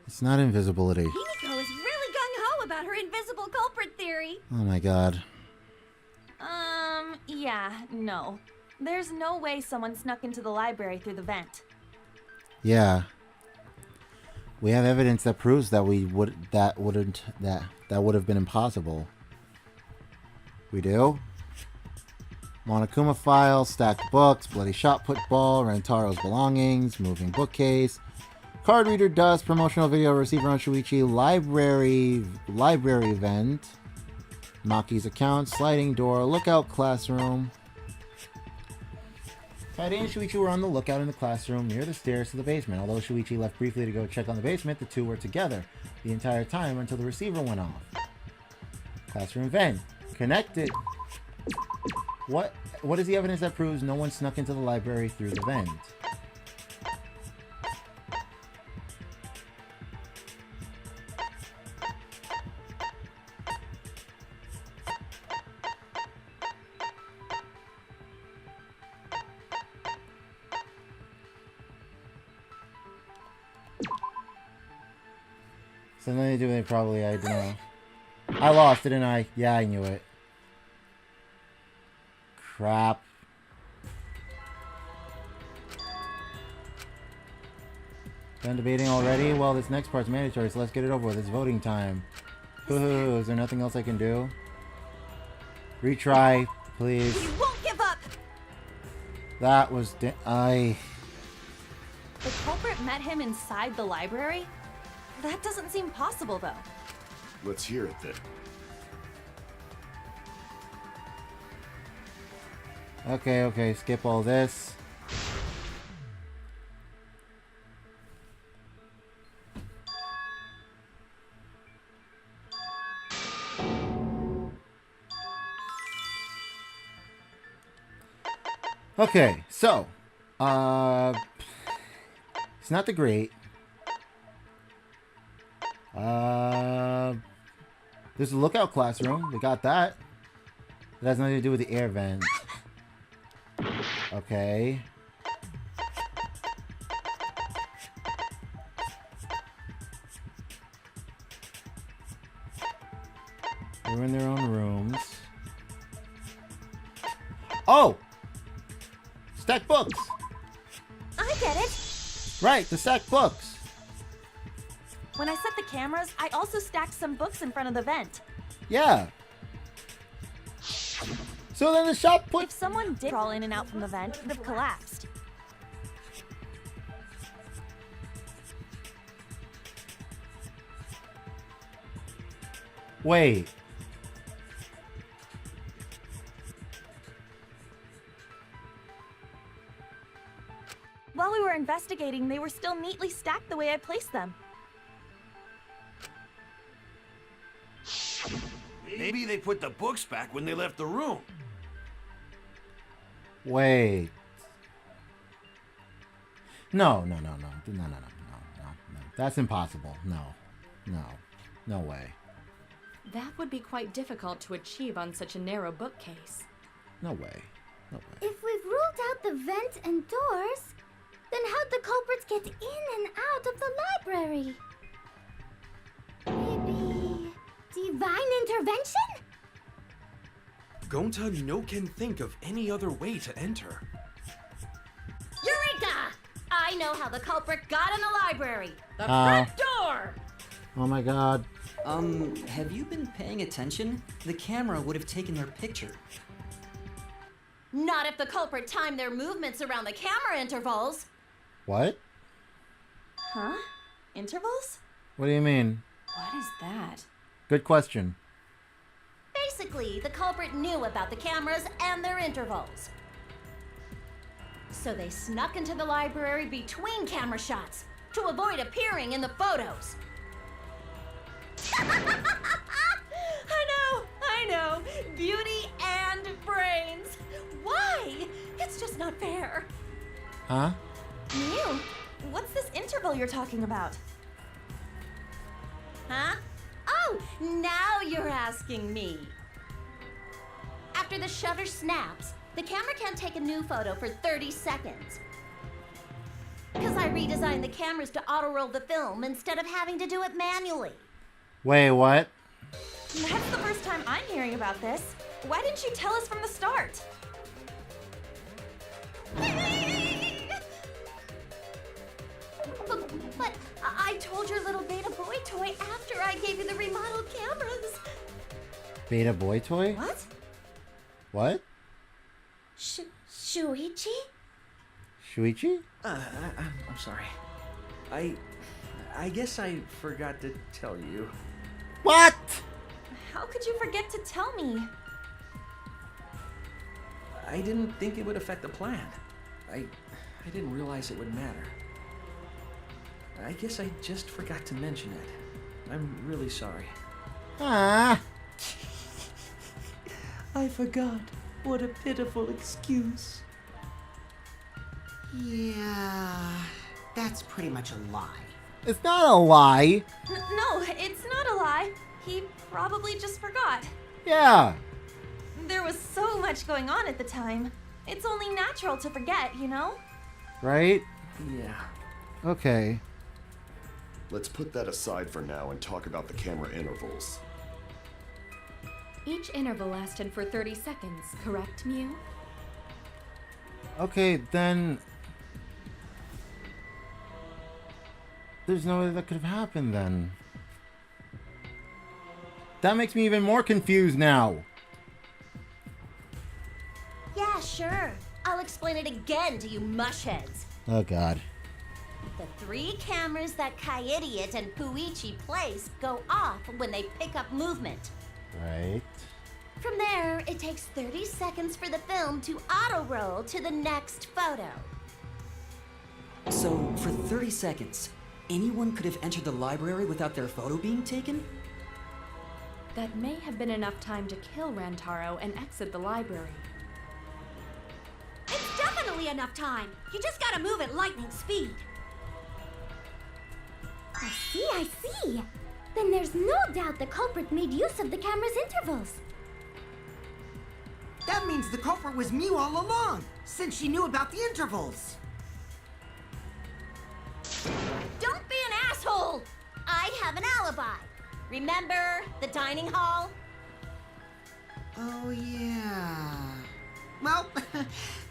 It's not invisibility. Himiko is really gung-ho about her invisible culprit theory. Oh my god. Yeah, no. There's no way someone snuck into the library through the vent. Yeah. We have evidence that proves that that would have been impossible. We do? Monokuma file, stacked books, bloody shot put ball, Rantaro's belongings, moving bookcase, card reader dust, promotional video receiver on Shuichi, library event, Maki's account, sliding door, lookout classroom. Kaede and Shuichi were on the lookout in the classroom near the stairs to the basement. Although Shuichi left briefly to go check on the basement, the two were together the entire time until the receiver went off. Classroom vent. Connected. What is the evidence that proves no one snuck into the library through the vent? Something to do with it, probably, I don't know. I lost, didn't I? Yeah, I knew it. Crap. Done debating already? Well, this next part's mandatory, so let's get it over with. It's voting time. Is there nothing else I can do? Retry, please. You won't give up! That was... The culprit met him inside the library? That doesn't seem possible, though. Let's hear it then. Okay, skip all this. Okay, so, it's not the great. There's a lookout classroom. We got that. It has nothing to do with the air vent. Okay. They were in their own rooms. Oh! Stack books! I get it! Right, the stack books. When I set the cameras, I also stacked some books in front of the vent. Yeah. So then the shop put... If someone did crawl in and out from the vent, it would have collapsed. Wait. While we were investigating, they were still neatly stacked the way I placed them. Maybe they put the books back when they left the room. Wait. No. That's impossible. No way. That would be quite difficult to achieve on such a narrow bookcase. No way. If we've ruled out the vent and doors, then how'd the culprits get in and out of the library? Maybe divine intervention? Gonta no can think of any other way to enter. Eureka! I know how the culprit got in the library. The front door! Oh my god. Have you been paying attention? The camera would have taken their picture. Not if the culprit timed their movements around the camera intervals. What? Huh? Intervals? What do you mean? What is that? Good question. Basically, the culprit knew about the cameras and their intervals. So they snuck into the library between camera shots to avoid appearing in the photos. I know. Beauty and brains. Why? It's just not fair. Huh? Mew, what's this interval you're talking about? Huh? Oh, now you're asking me. After the shutter snaps, the camera can't take a new photo for 30 seconds. Because I redesigned the cameras to auto-roll the film instead of having to do it manually. Wait, what? That's the first time I'm hearing about this. Why didn't you tell us from the start? But I told your little beta boy toy after I gave you the remodeled cameras. Beta boy toy? What? What? Shuichi? Shuichi? I'm sorry. I guess I forgot to tell you. What? How could you forget to tell me? I didn't think it would affect the plan. I didn't realize it would matter. I guess I just forgot to mention it. I'm really sorry. Ah. I forgot. What a pitiful excuse. Yeah, that's pretty much a lie. It's not a lie. No, it's not a lie. He probably just forgot. Yeah. There was so much going on at the time. It's only natural to forget, you know? Right? Yeah. Okay. Let's put that aside for now and talk about the camera intervals. Each interval lasted for 30 seconds, correct, Mew? Okay, then... There's no way that could have happened then. That makes me even more confused now. Yeah, sure. I'll explain it again to you mushheads. Oh god. The 3 cameras that Kaede and Puichi place go off when they pick up movement. Right. From there, it takes 30 seconds for the film to auto-roll to the next photo. So, for 30 seconds, anyone could have entered the library without their photo being taken? That may have been enough time to kill Rantaro and exit the library. It's definitely enough time. You just gotta move at lightning speed. I see. Then there's no doubt the culprit made use of the camera's intervals. That means the culprit was Mew all along, since she knew about the intervals. Don't be an asshole! I have an alibi. Remember the dining hall? Oh, yeah. Well,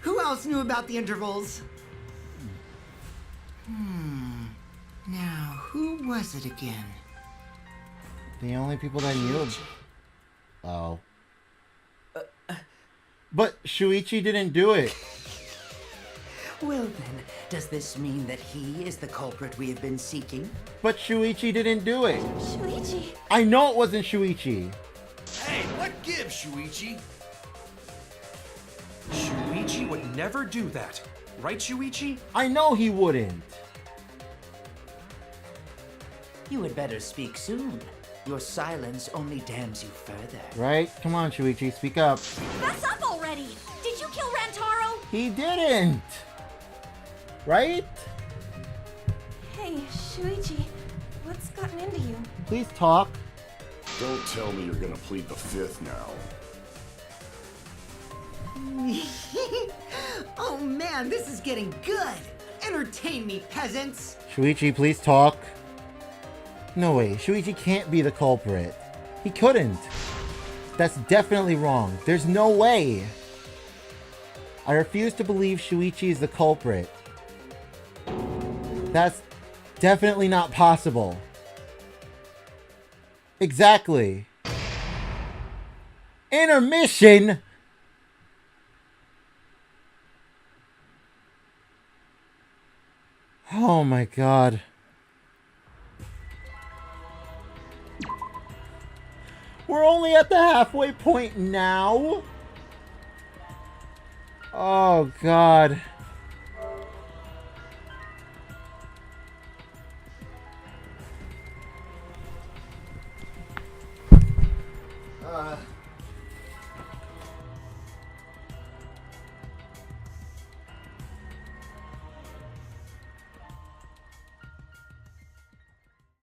who else knew about the intervals? Now, who was it again? The only people that knew. Oh. But Shuichi didn't do it. Well then, does this mean that he is the culprit we have been seeking? But Shuichi didn't do it. Shuichi? I know it wasn't Shuichi. Hey, what gives, Shuichi? Shuichi would never do that. Right, Shuichi? I know he wouldn't. You had better speak soon. Your silence only damns you further. Right? Come on, Shuichi, speak up. Fess up already! Did you kill Rantaro? He didn't. Right? Hey, Shuichi, what's gotten into you? Please talk. Don't tell me you're gonna plead the 5th now. Oh man, this is getting good! Entertain me, peasants! Shuichi, please talk. No way, Shuichi can't be the culprit. He couldn't. That's definitely wrong. There's no way. I refuse to believe Shuichi is the culprit. That's definitely not possible. Exactly. Intermission? Oh my god. We're only at the halfway point now? Oh god.